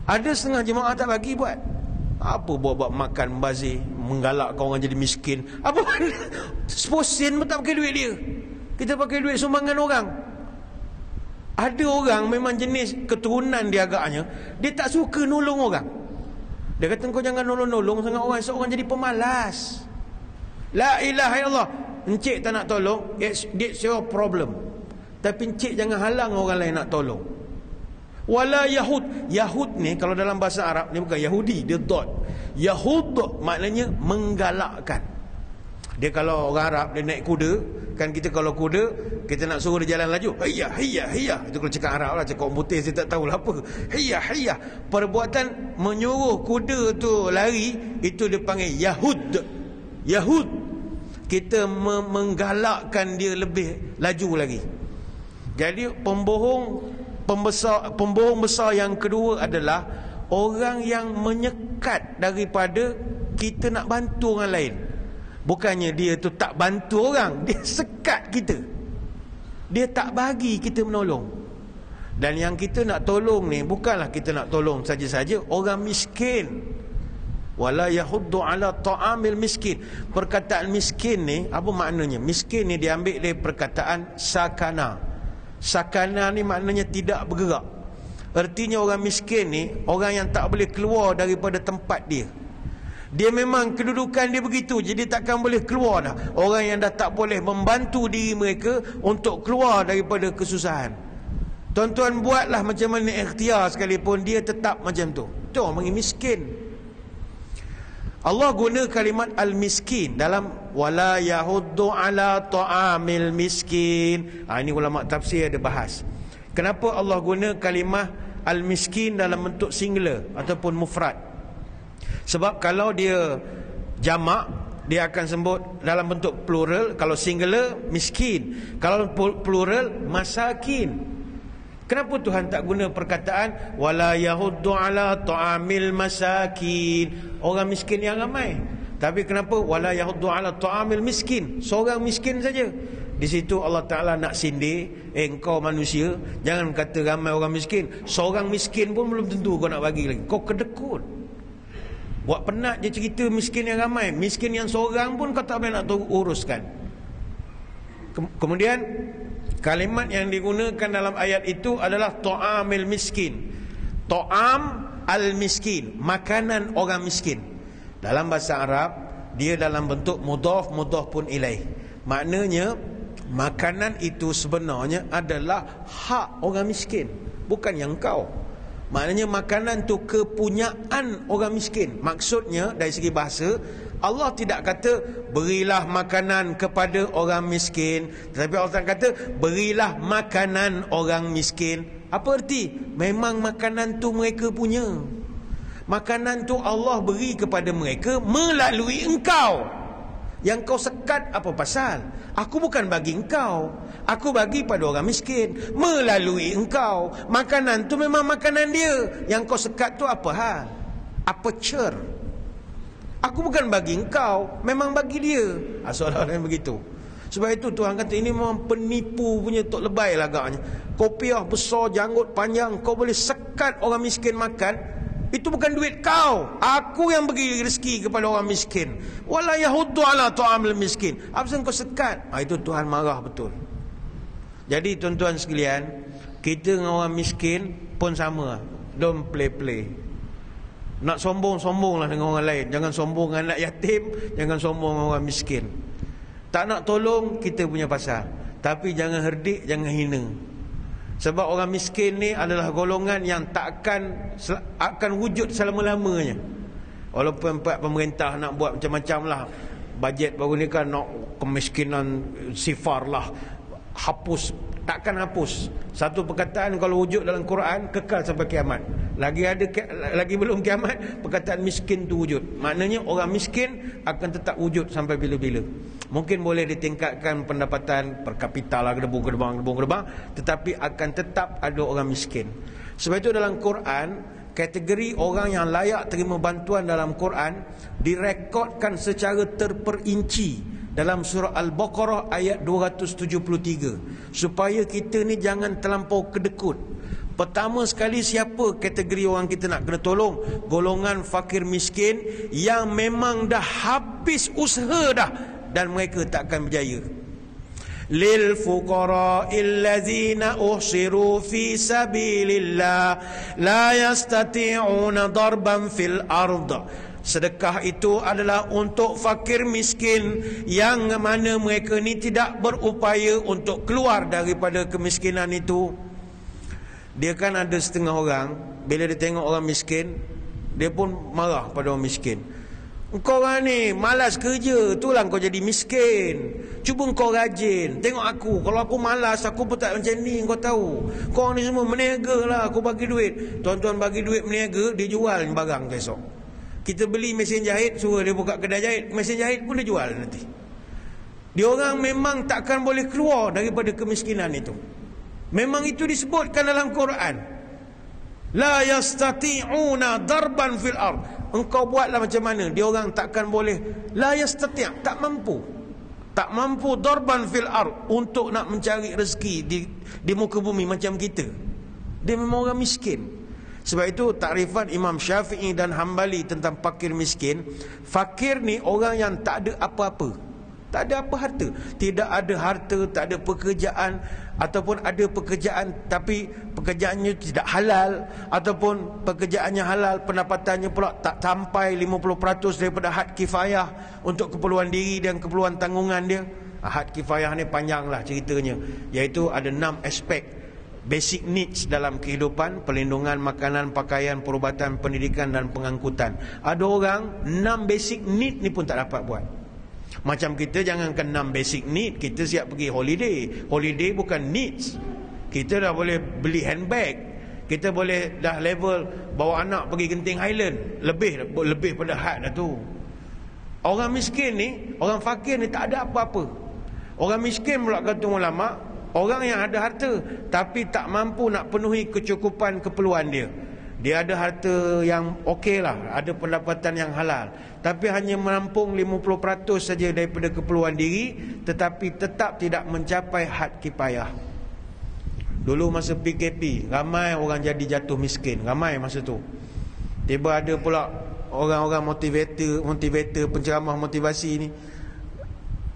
ada setengah jemaah tak bagi buat. Apa buat makan membazir, menggalakkan orang jadi miskin. Apa mana 10 sen pun tak pakai duit dia. Kita pakai duit sumbangan orang. Ada orang memang jenis keturunan dia agaknya, dia tak suka nolong orang. Dia kata kau jangan nolong-nolong sangat orang, seorang jadi pemalas. La ilaha illallah. Encik tak nak tolong, it's your problem. Tapi encik jangan halang orang lain nak tolong. Wala Yahud. Yahud ni kalau dalam bahasa Arab ni bukan Yahudi, dia dot. Yahud maknanya menggalakkan. Dia kalau orang Arab dia naik kuda, kan kita kalau kuda kita nak suruh dia jalan laju, hayya hayya hayya. Itu kalau cakap Arab lah, cakap orang putih saya tak tahulah apa. Hayya hayya. Perbuatan menyuruh kuda tu lari itu dia panggil Yahud. Yahud. Kita menggalakkan dia lebih laju lagi. Jadi pembohong besar yang kedua adalah orang yang menyekat daripada kita nak bantu orang lain. Bukannya dia tu tak bantu orang, dia sekat kita. Dia tak bagi kita menolong. Dan yang kita nak tolong ni bukanlah kita nak tolong saja-saja orang miskin. Wala yahuddu ala ta'amil miskin. Perkataan miskin ni apa maknanya? Miskin ni diambil dari perkataan sakana. Sakana ni maknanya tidak bergerak. Artinya orang miskin ni orang yang tak boleh keluar daripada tempat dia. Dia memang kedudukan dia begitu, jadi takkan boleh keluar dah. Orang yang dah tak boleh membantu diri mereka untuk keluar daripada kesusahan. Tuan-tuan buatlah macam mana ikhtiar sekalipun, dia tetap macam tu. Itu orang panggil miskin. Allah guna kalimat al-miskin dalam wala yahuddu ala ta'amil miskin. Ini ulama tafsir ada bahas. Kenapa Allah guna kalimah al-miskin dalam bentuk singular ataupun mufrad? Sebab kalau dia jamak, dia akan sebut dalam bentuk plural. Kalau singular, miskin. Kalau plural, masakin. Kenapa Tuhan tak guna perkataan wala yahuddu ala ta'amil masakin, orang miskin yang ramai? Tapi kenapa wala yahuddu ala ta'amil miskin, seorang miskin saja? Di situ Allah Ta'ala nak sindir, engkau manusia, jangan kata ramai orang miskin. Seorang miskin pun belum tentu kau nak bagi lagi. Kau kedekut. Buat penat je cerita miskin yang ramai. Miskin yang seorang pun kau tak boleh nak uruskan. Kemudian kalimat yang digunakan dalam ayat itu adalah ta'amil miskin. Ta'am al-miskin, makanan orang miskin. Dalam bahasa Arab, dia dalam bentuk mudhaf pun ilaih. Maknanya makanan itu sebenarnya adalah hak orang miskin, bukan yang kau. Maknanya makanan tu kepunyaan orang miskin. Maksudnya dari segi bahasa, Allah tidak kata berilah makanan kepada orang miskin, tetapi Allah kata berilah makanan orang miskin. Apa erti? Memang makanan tu mereka punya. Makanan tu Allah beri kepada mereka melalui engkau. Yang kau sekat apa pasal? Aku bukan bagi engkau, aku bagi pada orang miskin melalui engkau. Makanan tu memang makanan dia. Yang kau sekat tu apa hal? Apa cer? Aku bukan bagi engkau, memang bagi dia. Soalan begitu. Sebab itu Tuhan kata ini memang penipu punya tok lebay lah agaknya. Kopiah besar, janggut panjang, kau boleh sekat orang miskin makan. Itu bukan duit kau. Aku yang bagi rezeki kepada orang miskin. Wala yahuddu ala ta'amil miskin. Apa yang kau sekat? Itu Tuhan marah betul. Jadi tuan-tuan sekalian, kita dengan orang miskin pun sama. Don't play. Nak sombong-sombonglah dengan orang lain. Jangan sombong dengan anak yatim, jangan sombong dengan orang miskin. Tak nak tolong, kita punya pasal. Tapi jangan herdik, jangan hina. Sebab orang miskin ni adalah golongan yang akan wujud selama-lamanya. Walaupun pemerintah nak buat macam-macam lah, bajet baru ni kan nak kemiskinan sifar lah, hapus, takkan hapus. Satu perkataan kalau wujud dalam Quran kekal sampai kiamat. Lagi belum kiamat, perkataan miskin tu wujud. Maknanya orang miskin akan tetap wujud sampai bila-bila. Mungkin boleh ditingkatkan pendapatan per kapita lah, gedebang, tetapi akan tetap ada orang miskin. Sebab itu dalam Quran, kategori orang yang layak terima bantuan dalam Quran direkodkan secara terperinci dalam surah Al-Baqarah ayat 273, supaya kita ni jangan terlampau kedekut. Pertama sekali, siapa kategori orang kita nak kena tolong? Golongan fakir miskin yang memang dah habis usaha dah dan mereka takkan berjaya. Lil fuqara'il ladzina uhsiru fi sabilillah la yastati'una darban fil ard. Sedekah itu adalah untuk fakir miskin yang mana mereka ni tidak berupaya untuk keluar daripada kemiskinan itu. Dia kan ada setengah orang, bila dia tengok orang miskin, dia pun marah pada orang miskin. Engkau orang ni malas kerja, itulah kau jadi miskin. Cuba kau rajin. Tengok aku, kalau aku malas, aku pun tak macam ni, kau tahu. Kau ni semua meniaga lah, aku bagi duit. Tuan-tuan bagi duit meniaga, dia jual barang besok. Kita beli mesin jahit, suruh dia buka kedai jahit, mesin jahit pun dia jual nanti. Dia orang memang takkan boleh keluar daripada kemiskinan itu. Memang itu disebutkan dalam Quran. La yastati'una darban fil ard. Engkau buatlah macam mana, dia orang takkan boleh. La yastati', tak mampu. Tak mampu darban fil ard, untuk nak mencari rezeki di muka bumi macam kita. Dia memang orang miskin. Sebab itu takrifan Imam Syafi'i dan Hambali tentang fakir miskin, fakir ni orang yang tak ada apa-apa, tak ada apa harta. Tidak ada harta, tak ada pekerjaan, ataupun ada pekerjaan tapi pekerjaannya tidak halal, ataupun pekerjaannya halal, pendapatannya pula tak sampai 50% daripada had kifayah untuk keperluan diri dan keperluan tanggungan dia. Had kifayah ni panjanglah ceritanya, iaitu ada 6 aspek basic needs dalam kehidupan: perlindungan, makanan, pakaian, perubatan, pendidikan dan pengangkutan. Ada orang 6 basic need ni pun tak dapat buat. Macam kita, jangankan 6 basic need, kita siap pergi holiday. Holiday bukan needs. Kita dah boleh beli handbag, kita boleh dah level bawa anak pergi Genting Highland, lebih pada had dah tu. Orang miskin ni, orang fakir ni tak ada apa-apa. Orang miskin pula kata ulama, orang yang ada harta tapi tak mampu nak penuhi kecukupan keperluan dia. dia ada harta yang okey lah, ada pendapatan yang halal, tapi hanya menampung 50% saja daripada keperluan diri, tetapi tetap tidak mencapai had kifayah. Dulu masa PKP, ramai orang jadi jatuh miskin, ramai masa tu. Tiba ada pula orang-orang motivator, penceramah motivasi ni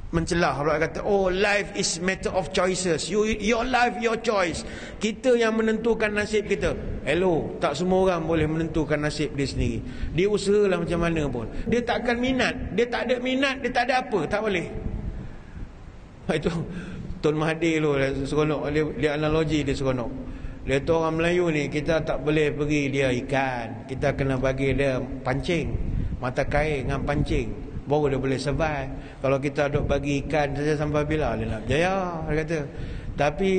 mencelah, pula kata, oh, life is matter of choices, your life your choice, kita yang menentukan nasib kita. Hello, tak semua orang boleh menentukan nasib dia sendiri. Dia usahalah macam mana pun, dia tak akan minat, dia tak ada minat, dia tak ada apa, tak boleh. Itu Tun Mahathir tu seronok, dia analogi dia seronok. Dia tu orang Melayu ni, kita tak boleh bagi dia ikan, kita kena bagi dia pancing, mata kain dengan pancing, baru dia boleh survive. Kalau kita duk bagi ikan saja sampai bila dia nak berjaya, dia kata. Tapi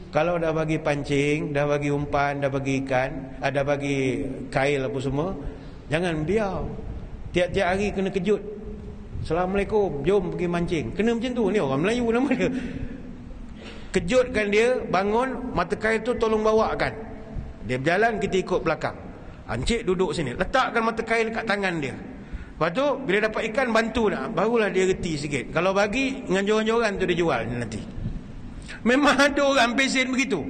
kalau dah bagi pancing, dah bagi umpan, dah bagi ikan, dah bagi kail apa semua, jangan biar. Tiap-tiap hari kena kejut. Assalamualaikum, jom pergi mancing. Kena macam tu. Ni orang Melayu nama dia. Kejutkan dia, bangun, mata kail tu tolong bawakan. Dia berjalan, kita ikut belakang. Encik duduk sini, letakkan mata kail dekat tangan dia. Lepas tu bila dapat ikan, bantu nak, barulah dia reti sikit. Kalau bagi dengan joran-joran tu dia jual nanti. Memang ada orang pesen begitu.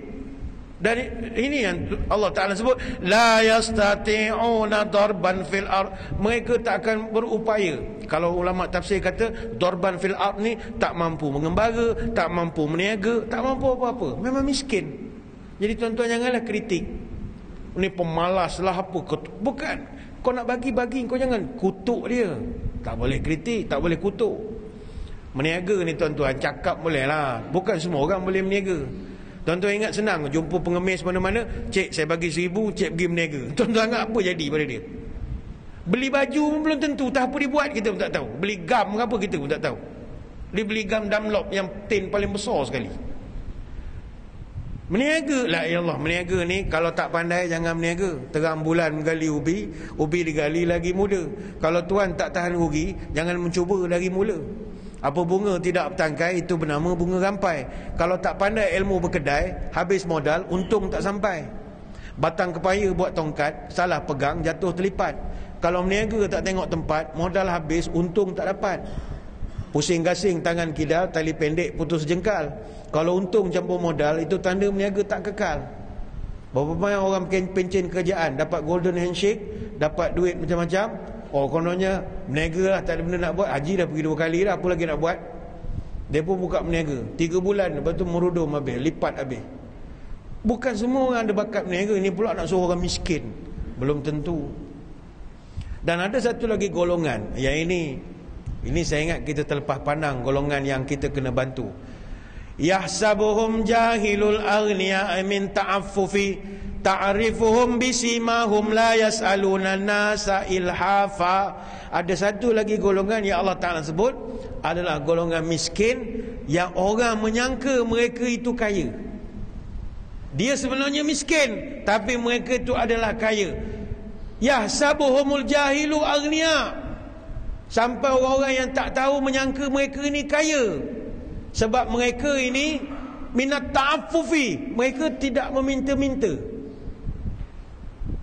Dan ini yang Allah Ta'ala sebut, la yastati'una darban fil ard, mereka tak akan berupaya. Kalau ulama tafsir kata darban fil ard ni tak mampu mengembara, tak mampu meniaga, tak mampu apa-apa, memang miskin. Jadi tuan-tuan janganlah kritik, ni pemalas lah apa. Bukan, kau nak bagi-bagi, kau jangan kutuk dia. Tak boleh kritik, tak boleh kutuk. Meniaga ni tuan-tuan, cakap boleh lah, bukan semua orang boleh meniaga. Tuan-tuan ingat senang, jumpa pengemis mana-mana, cik saya bagi 1000, cik pergi meniaga. Tuan-tuan ingat apa jadi pada dia? Beli baju pun belum tentu, tak apa dia buat kita pun tak tahu. Beli gam apa kita pun tak tahu. Dia beli gam Dunlop yang tin paling besar sekali. Meniaga lah, ya Allah, meniaga ni kalau tak pandai jangan meniaga. Terang bulan menggali ubi digali lagi muda. Kalau tuan tak tahan rugi, jangan mencuba dari mula. Apa bunga tidak bertangkai, itu bernama bunga rampai. Kalau tak pandai ilmu berkedai, habis modal, untung tak sampai. Batang kepaya buat tongkat, salah pegang, jatuh terlipat. Kalau meniaga tak tengok tempat, modal habis, untung tak dapat. Pusing gasing tangan kidal, tali pendek putus jengkal. Kalau untung campur modal, itu tanda meniaga tak kekal. Berapa banyak orang pencen kerjaan, dapat golden handshake, dapat duit macam-macam. Oh, kononnya meniaga lah, tak ada benda nak buat. Haji dah pergi 2 kali dah, apa lagi nak buat? Dia pun buka meniaga 3 bulan, lepas tu merudum habis, lipat habis. Bukan semua orang ada bakat meniaga. Ini pula nak suruh orang miskin, belum tentu. Dan ada satu lagi golongan, yang ini saya ingat kita terlepas pandang, golongan yang kita kena bantu. Yahsabuhum jahilul aghniya min ta'affufi ta'rifuhum bisimahum la yas'aluna nasa ilhafa. Ada satu lagi golongan yang Allah Ta'ala sebut adalah golongan miskin, yang orang menyangka mereka itu kaya. Dia sebenarnya miskin, tapi mereka itu adalah kaya. Yahsabuhumul jahilu aghniya, sampai orang-orang yang tak tahu menyangka mereka ini kaya. Sebab mereka ini minat ta'affufi, mereka tidak meminta-minta.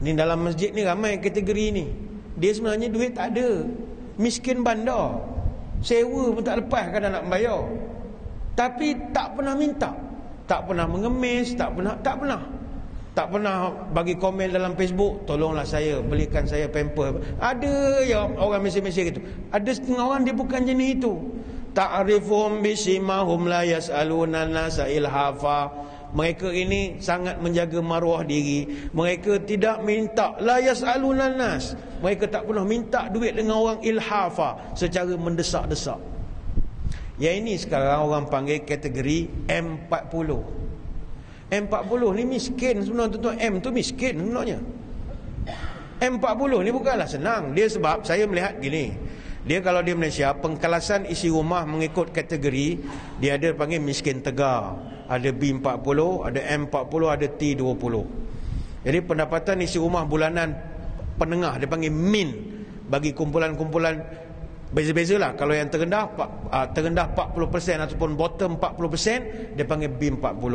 Ni dalam masjid ni ramai kategori ni. Dia sebenarnya duit tak ada, miskin bandar, sewa pun tak lepas kadang nak bayar, tapi tak pernah minta, tak pernah mengemis, tak pernah bagi komen dalam Facebook, tolonglah saya, belikan saya pamper. Ada yang orang mesej-mesej gitu. Ada setengah orang dia bukan jenis itu. Ta'rifuhum bisimahum la yas'aluna nasa ilhafa. Mereka ini sangat menjaga maruah diri. Mereka tidak minta, la yas'aluna nas, mereka tak pernah minta duit dengan orang ilhafa, secara mendesak-desak. Yang ini sekarang orang panggil kategori M40. M40 ni miskin sebenarnya, tuan-tuan. M tu miskin sebenarnya. M40 ni bukanlah senang. Dia sebab saya melihat gini, dia kalau di Malaysia, pengkalasan isi rumah mengikut kategori, dia ada panggil miskin tegar, ada B40, ada M40, ada T20. Jadi pendapatan isi rumah bulanan penengah dia panggil min. Bagi kumpulan-kumpulan beza-beza lah. Kalau yang terendah 40% ataupun bottom 40%, dia panggil B40.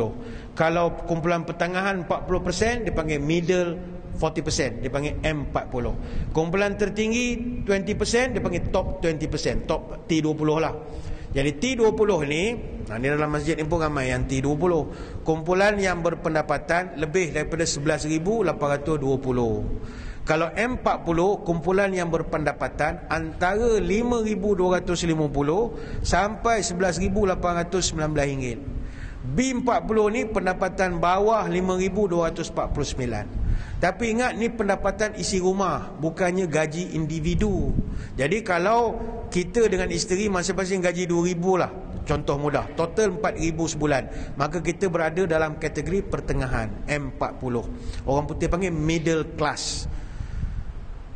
Kalau kumpulan pertengahan 40%, dia panggil middle 40%, dia panggil M40. Kumpulan tertinggi 20%, dia panggil top 20%, top T20 lah. Jadi T20 ni, di dalam masjid ni pun ramai yang T20. Kumpulan yang berpendapatan lebih daripada 11,820. Kalau M40, kumpulan yang berpendapatan antara 5,250 sampai 11,819 ringgit. B40 ni pendapatan bawah 5,249. Tapi ingat, ni pendapatan isi rumah, bukannya gaji individu. Jadi kalau kita dengan isteri masing-masing gaji 2,000 lah, contoh mudah, total 4,000 sebulan, maka kita berada dalam kategori pertengahan, M40. Orang putih panggil middle class.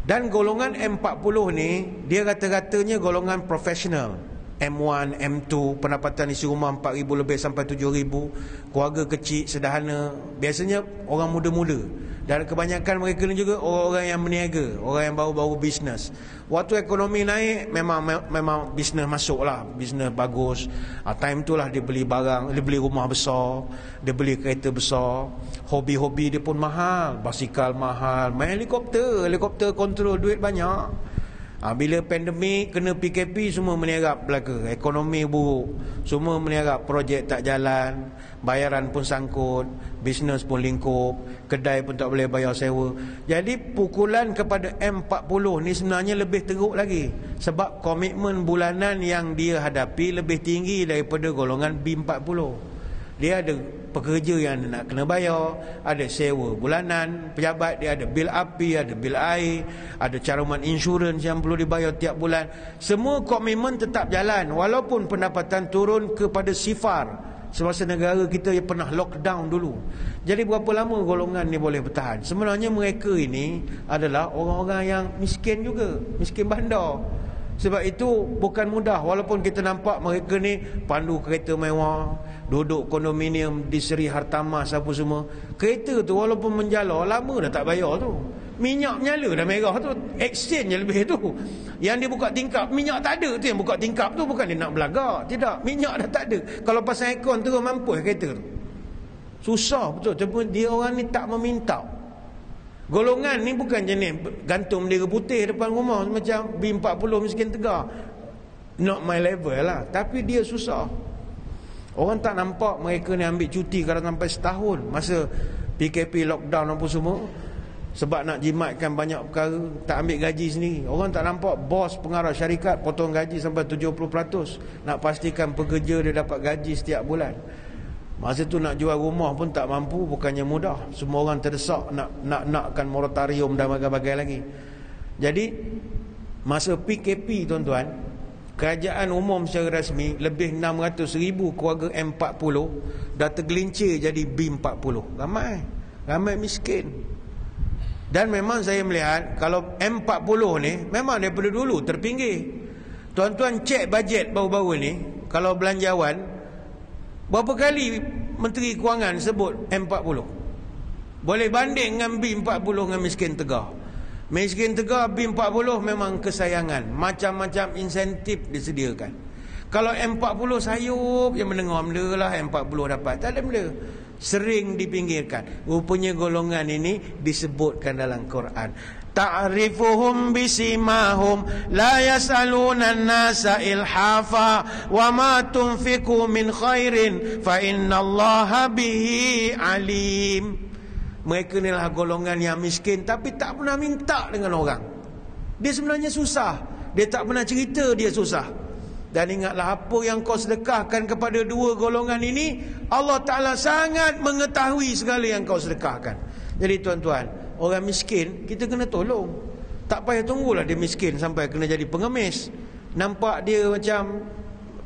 Dan golongan M40 ni, dia rata-ratanya golongan profesional. M1, M2, pendapatan isi rumah 4,000 lebih sampai 7,000. Keluarga kecil, sederhana. Biasanya orang muda-muda. Dan kebanyakan mereka ni juga orang-orang yang berniaga, orang yang baru-baru bisnes. Waktu ekonomi naik, memang bisnes masuk lah, bisnes bagus. Time tu lah dia beli barang, dia beli rumah besar, dia beli kereta besar. Hobi-hobi dia pun mahal, basikal mahal, main helikopter kontrol, duit banyak. Bila pandemik, kena PKP, semua meniarap belaka. Ekonomi buruk, semua meniarap, projek tak jalan, bayaran pun sangkut, bisnes pun lingkup, kedai pun tak boleh bayar sewa. Jadi pukulan kepada M40 ni sebenarnya lebih teruk lagi, sebab komitmen bulanan yang dia hadapi lebih tinggi daripada golongan B40. Dia ada pekerja yang nak kena bayar, ada sewa bulanan pejabat, dia ada bil api, ada bil air, ada caruman insurans yang perlu dibayar tiap bulan. Semua komitmen tetap jalan walaupun pendapatan turun kepada sifar semasa negara kita yang pernah lockdown dulu. Jadi berapa lama golongan ni boleh bertahan? Sebenarnya mereka ini adalah orang-orang yang miskin juga, miskin bandar. Sebab itu bukan mudah, walaupun kita nampak mereka ni pandu kereta mewah, duduk kondominium di Seri Hartamas apa semua. Kereta tu walaupun menjala, lama dah tak bayar tu. Minyak menyala dah merah tu, exchange je lebih tu. Yang dia buka tingkap, minyak tak ada tu yang buka tingkap tu, bukan dia nak belagak. Tidak, minyak dah tak ada. Kalau pasang aircon terus mampus kereta tu. Susah betul, tapi dia orang ni tak meminta. Golongan ni bukan jenis gantung bendera putih depan rumah macam B40 miskin tegar. Not my level lah. Tapi dia susah. Orang tak nampak mereka ni ambil cuti kadang sampai setahun masa PKP lockdown apa semua, sebab nak jimatkan banyak perkara, tak ambil gaji sendiri. Orang tak nampak bos pengarah syarikat potong gaji sampai 70%, nak pastikan pekerja dia dapat gaji setiap bulan. Masa tu nak jual rumah pun tak mampu, bukannya mudah. Semua orang terdesak nakkan moratorium dan bagai-bagai lagi. Jadi masa PKP tuan-tuan, kerajaan umum secara rasmi lebih 600,000 keluarga M40 dah tergelincir jadi B40. Ramai miskin. Dan memang saya melihat kalau M40 ni memang daripada dulu terpinggir. Tuan-tuan cek bajet baru-baru ni, kalau belanjawan, berapa kali Menteri Kewangan sebut M40? Boleh banding dengan B40 dengan miskin tegar. Miskin tegar, B40 memang kesayangan. Macam-macam insentif disediakan. Kalau M40 sayup yang mendengar benda lah, M40 dapat. Tak ada benda. Sering dipinggirkan. Rupanya golongan ini disebutkan dalam Quran. Ta'rifuhum bisimahum la yas'aluna an-nasa ilhafa wa ma tunfiqu min khairin fa innallaha bihi alim. Mereka inilah golongan yang miskin tapi tak pernah minta dengan orang. Dia sebenarnya susah, dia tak pernah cerita dia susah. Dan ingatlah, apa yang kau sedekahkan kepada dua golongan ini, Allah Ta'ala sangat mengetahui segala yang kau sedekahkan. Jadi tuan-tuan, orang miskin kita kena tolong. Tak payah tunggulah dia miskin sampai kena jadi pengemis. Nampak dia macam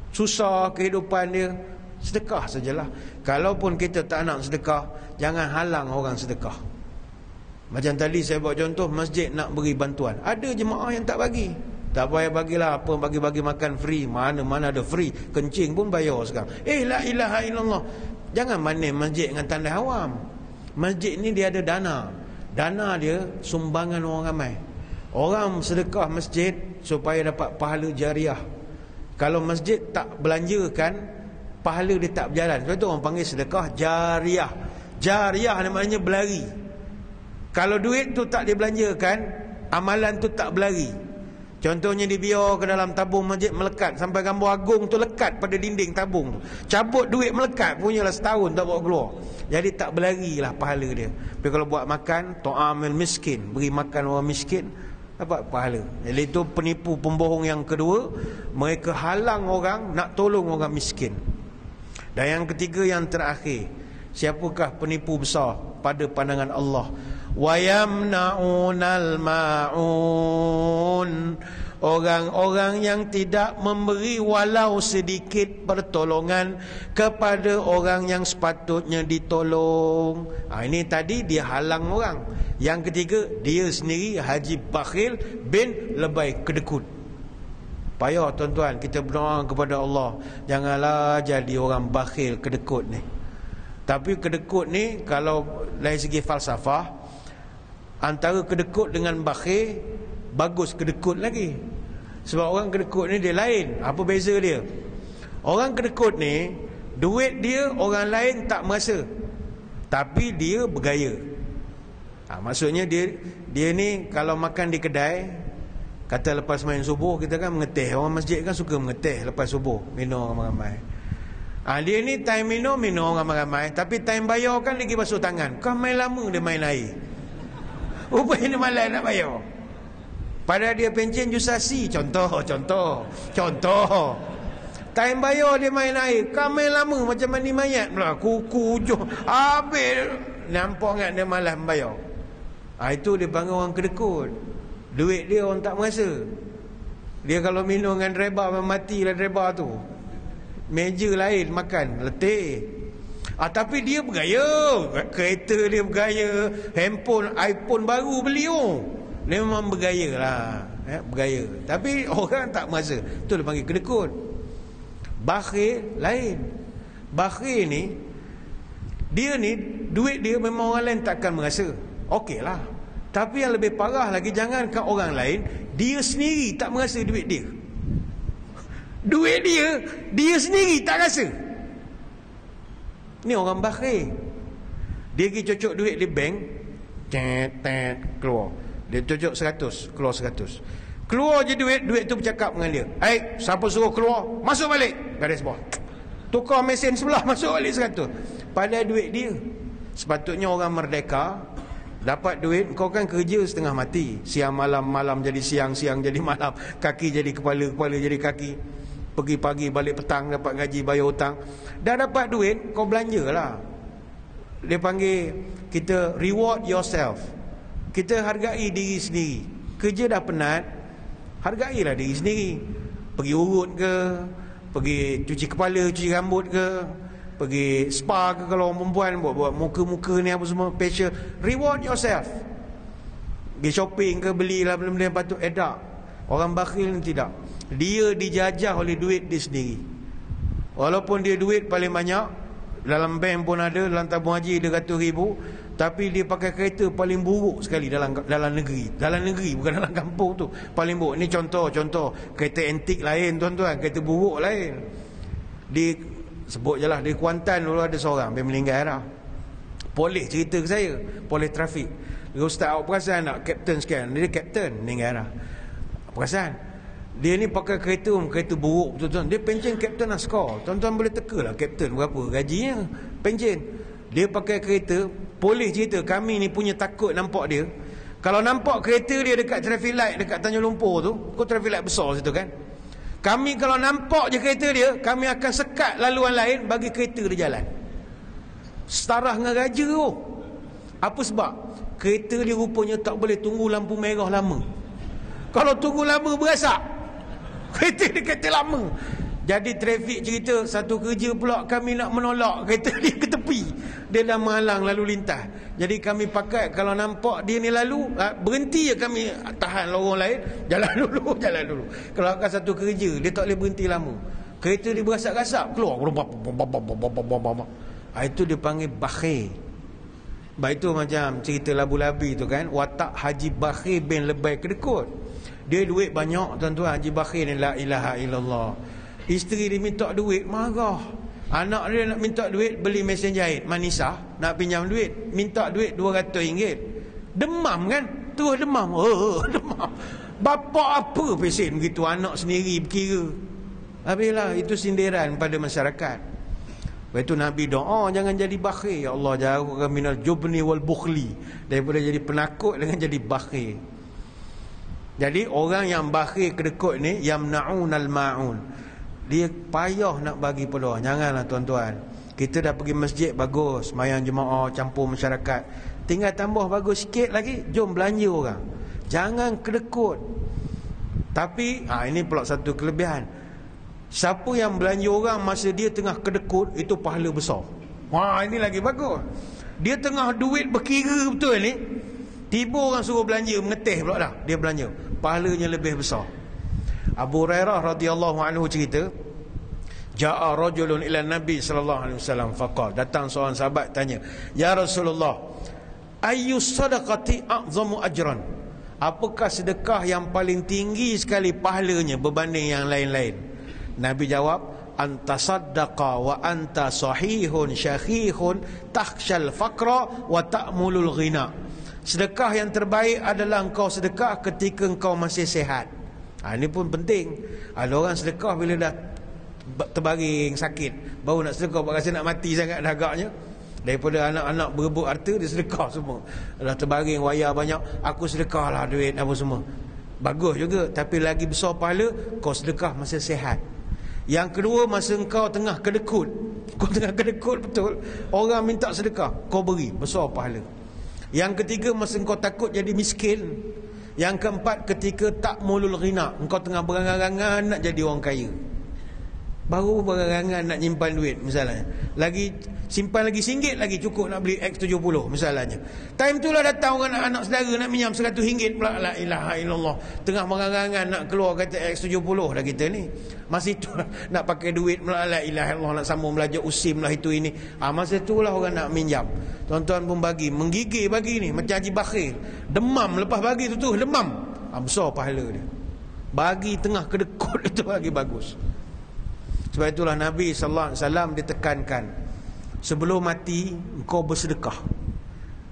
susah kehidupan dia, sedekah sajalah. Kalaupun kita tak nak sedekah, jangan halang orang sedekah. Macam tadi saya buat contoh, masjid nak beri bantuan, ada jemaah yang tak bagi. Tak payah bagilah apa, bagi-bagi makan free. Mana-mana ada free. Kencing pun bayar sekarang. La ilaha illallah. Jangan manis masjid dengan tanda awam. Masjid ni dia ada dana. Dana dia sumbangan orang ramai. Orang sedekah masjid supaya dapat pahala jariah. Kalau masjid tak belanjakan, pahala dia tak berjalan. Sebab tu orang panggil sedekah jariah. Jariah maknanya berlari. Kalau duit tu tak dibelanjakan, amalan tu tak berlari. Contohnya dibiar ke dalam tabung masjid melekat sampai gambar agung tu lekat pada dinding tabung tu. Cabut duit melekat punyalah setahun tak bawa keluar. Jadi tak berlarilah pahala dia. Tapi kalau buat makan, ta'amil miskin, beri makan orang miskin, dapat pahala. Jadi itu penipu pembohong yang kedua, mereka halang orang nak tolong orang miskin. Dan yang ketiga, yang terakhir, siapakah penipu besar pada pandangan Allah? Wa yamna'unal ma'un, orang-orang yang tidak memberi walau sedikit pertolongan kepada orang yang sepatutnya ditolong. Ini tadi dia halang orang. Yang ketiga, dia sendiri haji bakhil bin lebay kedekut. Payah tuan-tuan kita berdoa kepada Allah, janganlah jadi orang bakhil kedekut ni. Tapi kedekut ni kalau dari segi falsafah, antara kedekut dengan bakhil, bagus kedekut lagi. Sebab orang kedekut ni dia lain. Apa beza dia? Orang kedekut ni, duit dia orang lain tak merasa, tapi dia bergaya. Maksudnya dia ni kalau makan di kedai, kata lepas main subuh, kita kan mengetih. Orang masjid kan suka mengetih lepas subuh, minum ramai-ramai. Dia ni time minum ramai-ramai, tapi time bayar kan lagi basuh tangan. Kau main lama dia main air. Rupanya dia malas nak bayar. Padahal dia pencen jusasi. Contoh. Time bayar dia main air. Kau main lama macam mandi mayat pula. Kuku ujung habis. Nampak kan dia malas bayar. Itu dia panggil orang kedekut. Duit dia orang tak merasa. Dia kalau minum dengan reba, matilah reba tu. Meja lain makan, letih. Tapi dia bergaya. Kereta dia bergaya, handphone, iPhone baru beli. Dia memang bergaya lah, bergaya. Tapi orang tak merasa. Itu dia panggil kedekut. Bakhil lain. Bakhil ni, dia ni duit dia memang orang lain takkan merasa. Okey lah. Tapi yang lebih parah lagi, jangankan orang lain, dia sendiri tak merasa duit dia. Duit dia sendiri tak rasa. Ni orang bakhil. Dia pergi cocok duit di bank, keluar. Dia cocok 100, keluar 100. Keluar je duit tu bercakap dengan dia. Siapa suruh keluar, masuk balik. Garis bawah. Tukar mesin sebelah, masuk balik 100. Padahal duit dia. Sepatutnya orang merdeka dapat duit, kau kan kerja setengah mati. Siang malam, malam jadi siang, siang jadi malam, kaki jadi kepala, kepala jadi kaki. Pergi pagi balik petang, dapat gaji, bayar hutang. Dah dapat duit, kau belanjalah. Dia panggil kita reward yourself. Kita hargai diri sendiri. Kerja dah penat, hargailah diri sendiri. Pergi urut ke, pergi cuci kepala, cuci rambut ke, pergi spa ke kalau orang perempuan, buat muka-muka ni apa semua, facial. Reward yourself. Pergi shopping ke, belilah benda-benda yang patut. Tak. Orang bakhil ni tidak. Dia dijajah oleh duit dia sendiri. Walaupun dia duit paling banyak, dalam bank pun ada, dalam tabung haji dia 100,000, tapi dia pakai kereta paling buruk sekali dalam negeri. Dalam negeri, bukan dalam kampung tu. Paling buruk. Ini contoh. Kereta antik lain tuan-tuan, kereta buruk lain. Di sebut je lah, di Kuantan dulu ada seorang dia meninggal dah. Polis cerita ke saya, polis trafik. Dia, Ustaz, awak perasan tak kapten sekian? Dia kapten meninggal dah. Perasan? Dia ni pakai kereta buruk tuan-tuan. Dia pencen kapten askar. Tuan-tuan boleh teka lah kapten berapa gajinya. Pencen. Dia pakai kereta. Polis cerita, kami ni punya takut nampak dia. Kalau nampak kereta dia dekat traffic light dekat Tanjung Lumpur tu, kau traffic light besar situ kan, kami kalau nampak je kereta dia, kami akan sekat laluan lain bagi kereta dia jalan. Setara dengan raja tu. Apa sebab? Kereta dia rupanya tak boleh tunggu lampu merah lama. Kalau tunggu lama berasak. Kereta dia kata lama. Jadi trafik cerita, satu kerja pula kami nak menolak kereta dia ke tepi. Dia dah menghalang lalu lintas. Jadi kami pakai, kalau nampak dia ni lalu, berhenti je kami tahan lorong lain. Jalan dulu. Kalau akan satu kerja, dia tak boleh berhenti lama. Kereta dia berasak-rasak, keluar. Itu dia panggil bakhil. Baik itu macam cerita labu-labi tu kan. Watak Haji Bakhil bin lebay kedekut. Dia duit banyak tuan-tuan. Haji Bakhil ni la ilaha illallah. Isteri dia minta duit, marah. Anak dia nak minta duit, beli mesin jahit Manisa, nak pinjam duit, minta duit RM200. Demam kan? Terus demam. Demam. Bapa apa pesen begitu, anak sendiri berkira. Habislah itu sindiran pada masyarakat. Lepas itu Nabi doa, jangan jadi bakhil. Ya Allah, jauhkan minal jubni wal bukhli. Daripada jadi penakut dengan jadi bakhil. Jadi orang yang bakhil kedekut ni, yamna'unal ma'un. Dia payah nak bagi peluang. Janganlah tuan-tuan. Kita dah pergi masjid bagus, sembahyang jemaah, campur masyarakat. Tinggal tambah bagus sikit lagi, jom belanja orang. Jangan kedekut. Tapi ini pula satu kelebihan. Siapa yang belanja orang masa dia tengah kedekut, itu pahala besar. Wah, ini lagi bagus. Dia tengah duit berkira betul ni, tiba orang suruh belanja, mengetih pula dah dia belanja, pahalanya lebih besar. Abu Hurairah radhiyallahu anhu cerita, ja'a rajulun ila Nabi sallallahu alaihi wasallam faqala, datang seorang sahabat tanya, ya Rasulullah, ayyu sadaqati a'zamu ajran? Apakah sedekah yang paling tinggi sekali pahalanya berbanding yang lain-lain? Nabi jawab, anta saddaqa wa anta sahihun syahihun takhshal faqra wa ta'mulul ghina. Sedekah yang terbaik adalah engkau sedekah ketika engkau masih sihat. Ini pun penting. Ada orang sedekah bila dah terbaring sakit, baru nak sedekah, rasa nak mati sangat dah agaknya. Daripada anak-anak berebut harta, dia sedekah semua. Dah terbaring wayar banyak, aku sedekah lah duit apa semua. Bagus juga, tapi lagi besar pahala kau sedekah masa sihat. Yang kedua, masa engkau tengah kedekut, kau tengah kedekut betul, orang minta sedekah, kau beri, besar pahala. Yang ketiga, masa engkau takut jadi miskin. Yang keempat, ketika ta'mulul ghina, engkau tengah berangan-angan nak jadi orang kaya, baru berangan nak nyimpan duit misalnya, lagi simpan lagi RM1 lagi cukup nak beli X70 misalnya. Time tu lah datang orang anak saudara nak minjam RM100 pula. La ilaha illallah, tengah berangan-angan nak keluar kata X70 dah kita ni. Masa itu nak pakai duit pula. La ilaha illallah, nak sambung belajar usim lah itu ini. Masa itulah orang nak minjam. Tuan-tuan pun bagi, menggigil bagi ni macam Haji Bakhil, demam lepas bagi tu demam. Besar pahala dia. Bagi tengah kedekut itu lagi bagus. Sebab itulah Nabi sallallahu alaihi wasallam ditekankan, sebelum mati engkau bersedekah.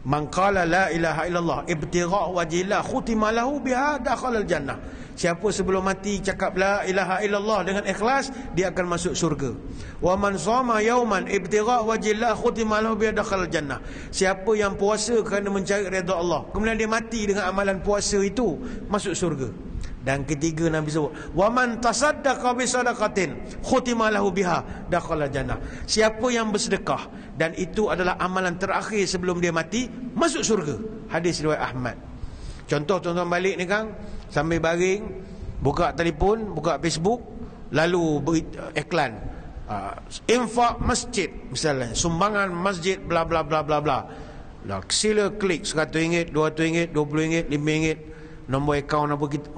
Man qala la ilaha illallah ibtigha' wajhillah khutima lahu biha dakhala al-jannah. Siapa sebelum mati cakap la ilaha illallah dengan ikhlas, dia akan masuk syurga. Wa man shama yawman ibtigha' wajhillah khutima lahu biha dakhala al-jannah. Siapa yang puasa kerana mencari redha Allah, kemudian dia mati dengan amalan puasa itu, masuk syurga. Dan ketiga Nabi sebut, wa man tasaddaqa bi sadaqatin khutima lahu biha dakhala jannah. Siapa yang bersedekah dan itu adalah amalan terakhir sebelum dia mati, masuk syurga. Hadis riwayat Ahmad. Contoh tuan-tuan balik ni Kang, sambil baring buka telefon, buka Facebook, lalu iklan infak masjid misalnya, sumbangan masjid bla bla bla bla bla. Sila klik RM100, RM200, RM20, RM5, nombor akaun apa kita.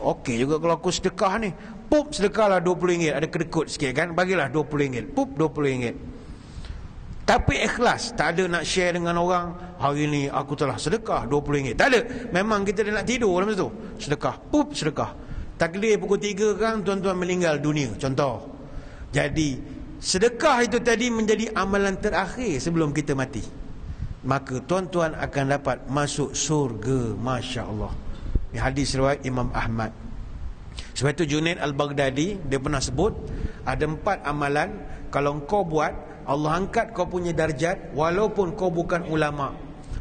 Okey juga kalau aku sedekah ni, pup sedekahlah RM20, ada kedekut sikit kan, bagilah RM20, pup RM20. Tapi ikhlas, tak ada nak share dengan orang, hari ni aku telah sedekah RM20, tak ada. Memang kita dah nak tidur dalam tu, sedekah, pup sedekah. Takdir pukul 3 kan tuan-tuan meninggal dunia, contoh. Jadi sedekah itu tadi menjadi amalan terakhir sebelum kita mati, maka tuan-tuan akan dapat masuk surga. Masya Allah. Ini hadis riwayat Imam Ahmad. Sebab itu Junaid Al-Baghdadi dia pernah sebut, ada 4 amalan kalau kau buat, Allah angkat kau punya darjat, walaupun kau bukan ulama,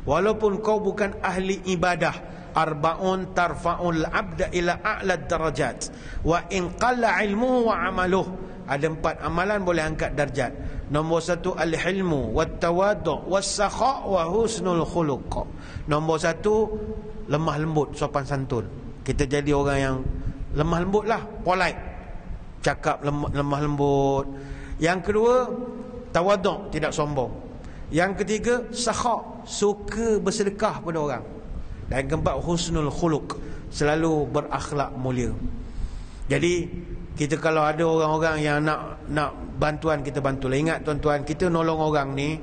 walaupun kau bukan ahli ibadah. Arba'un tarfa'ul abda ila a'la darajat wa in qalla ilmuhu wa amaluh. Ada 4 amalan boleh angkat darjat. Nombor 1, al-hilmu wat-tawadu' was-sakha' wa husnul khuluq. Nombor 1, lemah lembut, sopan santun. Kita jadi orang yang lemah lembut lah, polite, cakap lemah lembut. Yang kedua, tawadu', tidak sombong. Yang ketiga, sakha', suka bersedekah pada orang. Dan yang keempat, husnul khuluq, selalu berakhlak mulia. Jadi kita kalau ada orang-orang yang nak bantuan, kita bantulah. Ingat tuan-tuan, kita nolong orang ni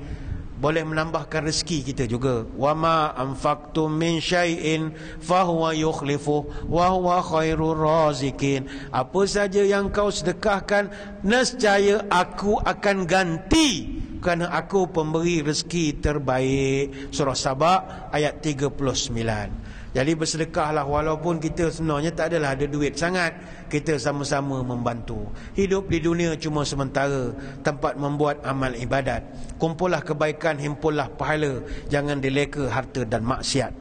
boleh menambahkan rezeki kita juga. Wa ma anfaqtum min syai'in fahuwa yukhlifu wa huwa khairur razikin. Apa saja yang kau sedekahkan, nescaya aku akan ganti kerana aku pemberi rezeki terbaik. Surah Sabah ayat 39. Jadi bersedekahlah, walaupun kita sebenarnya tak adalah ada duit sangat, kita sama-sama membantu. Hidup di dunia cuma sementara, tempat membuat amal ibadat. Kumpullah kebaikan, himpunlah pahala, jangan dileka harta dan maksiat.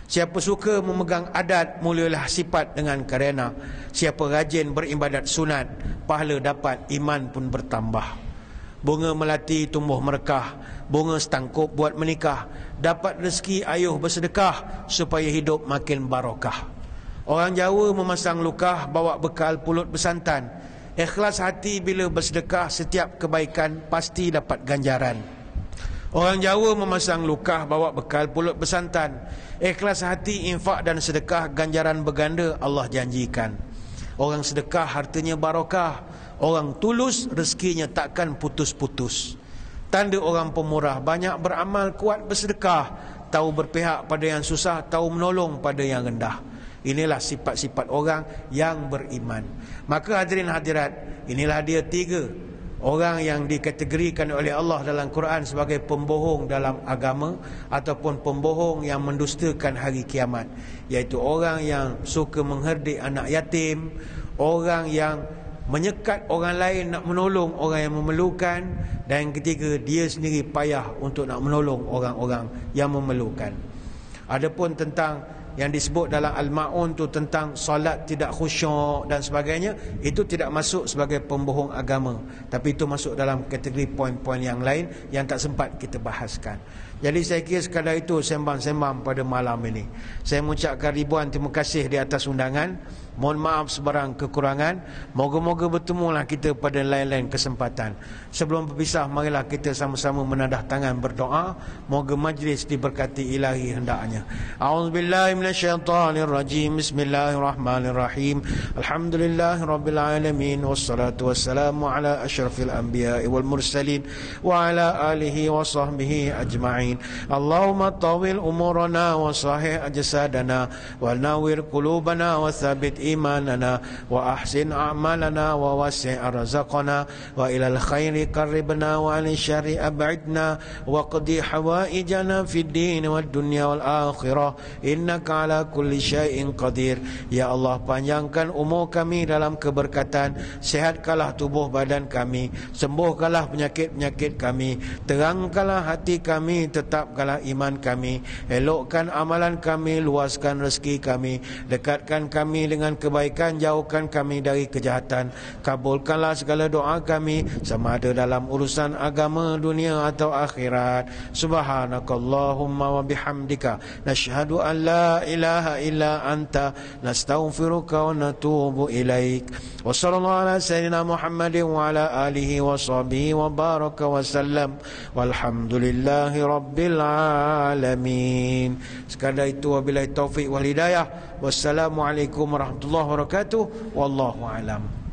Siapa suka memegang adat, mulialah sifat dengan karena. Siapa rajin beribadat sunat, pahala dapat, iman pun bertambah. Bunga melati tumbuh merekah, bunga setangkup buat menikah. Dapat rezeki ayuh bersedekah, supaya hidup makin barakah. Orang Jawa memasang lukah, bawa bekal pulut bersantan. Ikhlas hati bila bersedekah, setiap kebaikan pasti dapat ganjaran. Orang Jawa memasang lukah, bawa bekal pulut bersantan. Ikhlas hati, infak dan sedekah, ganjaran berganda Allah janjikan. Orang sedekah hartanya barakah, orang tulus rezekinya takkan putus-putus. Tanda orang pemurah, banyak beramal, kuat bersedekah, tahu berpihak pada yang susah, tahu menolong pada yang rendah. Inilah sifat-sifat orang yang beriman. Maka hadirin hadirat, inilah dia 3 orang yang dikategorikan oleh Allah dalam Quran sebagai pembohong dalam agama, ataupun pembohong yang mendustakan hari kiamat. Iaitu orang yang suka mengherdik anak yatim, orang yang menyekat orang lain nak menolong orang yang memerlukan, dan yang ketiga, dia sendiri payah untuk nak menolong orang-orang yang memerlukan. Adapun tentang yang disebut dalam Al-Ma'un tu tentang solat tidak khusyuk dan sebagainya, itu tidak masuk sebagai pembohong agama, tapi itu masuk dalam kategori poin-poin yang lain yang tak sempat kita bahaskan. Jadi saya kira sekadar itu sembang-sembang pada malam ini. Saya mengucapkan ribuan terima kasih di atas undangan. Mohon maaf sebarang kekurangan. Moga-moga bertemulah kita pada lain-lain kesempatan. Sebelum berpisah, marilah kita sama-sama menadah tangan berdoa. Moga majlis diberkati ilahi hendaknya. A'udzubillahi minasyaitanirrajim. Bismillahirrahmanirrahim. Alhamdulillahirabbil wassalatu wassalamu ala asyrafil anbiya'i wal mursalin wa ala alihi wa sahbihi ajma'in. Allahumma tawil umurana wa sahih ajsadana wa nawir qulubana wa thabit imanana wa ahsin a'malana wa wasi' arzaqana wa ilal khairi qarribna wa anil syarri ab'idna wa qdi hawaijana fid din wad dunya wal akhirah innaka ala kulli syai'in qadir. Ya Allah, panjangkan umur kami dalam keberkatan, sihatkanlah tubuh badan kami, sembuhkanlah penyakit-penyakit kami, terangkanlah hati kami, tetapkanlah iman kami, elokkan amalan kami, luaskan rezeki kami, dekatkan kami dengan kebaikan, jauhkan kami dari kejahatan. Kabulkanlah segala doa kami, sama ada dalam urusan agama, dunia atau akhirat. Subhanakallahumma wa bihamdika, nashhadu an la ilaha illa anta, nastaghfiruka wa natubu ilaik. Wa sallallahu ala sayyidina Muhammadin wa ala alihi wa sahbihi wa baraka wa sallam. Walhamdulillahi rabbil alamin. Sekadar itu, wabillahi taufiq wal hidayah. Wassalamualaikum warahmatullahi wabarakatuh. Wallahu alam.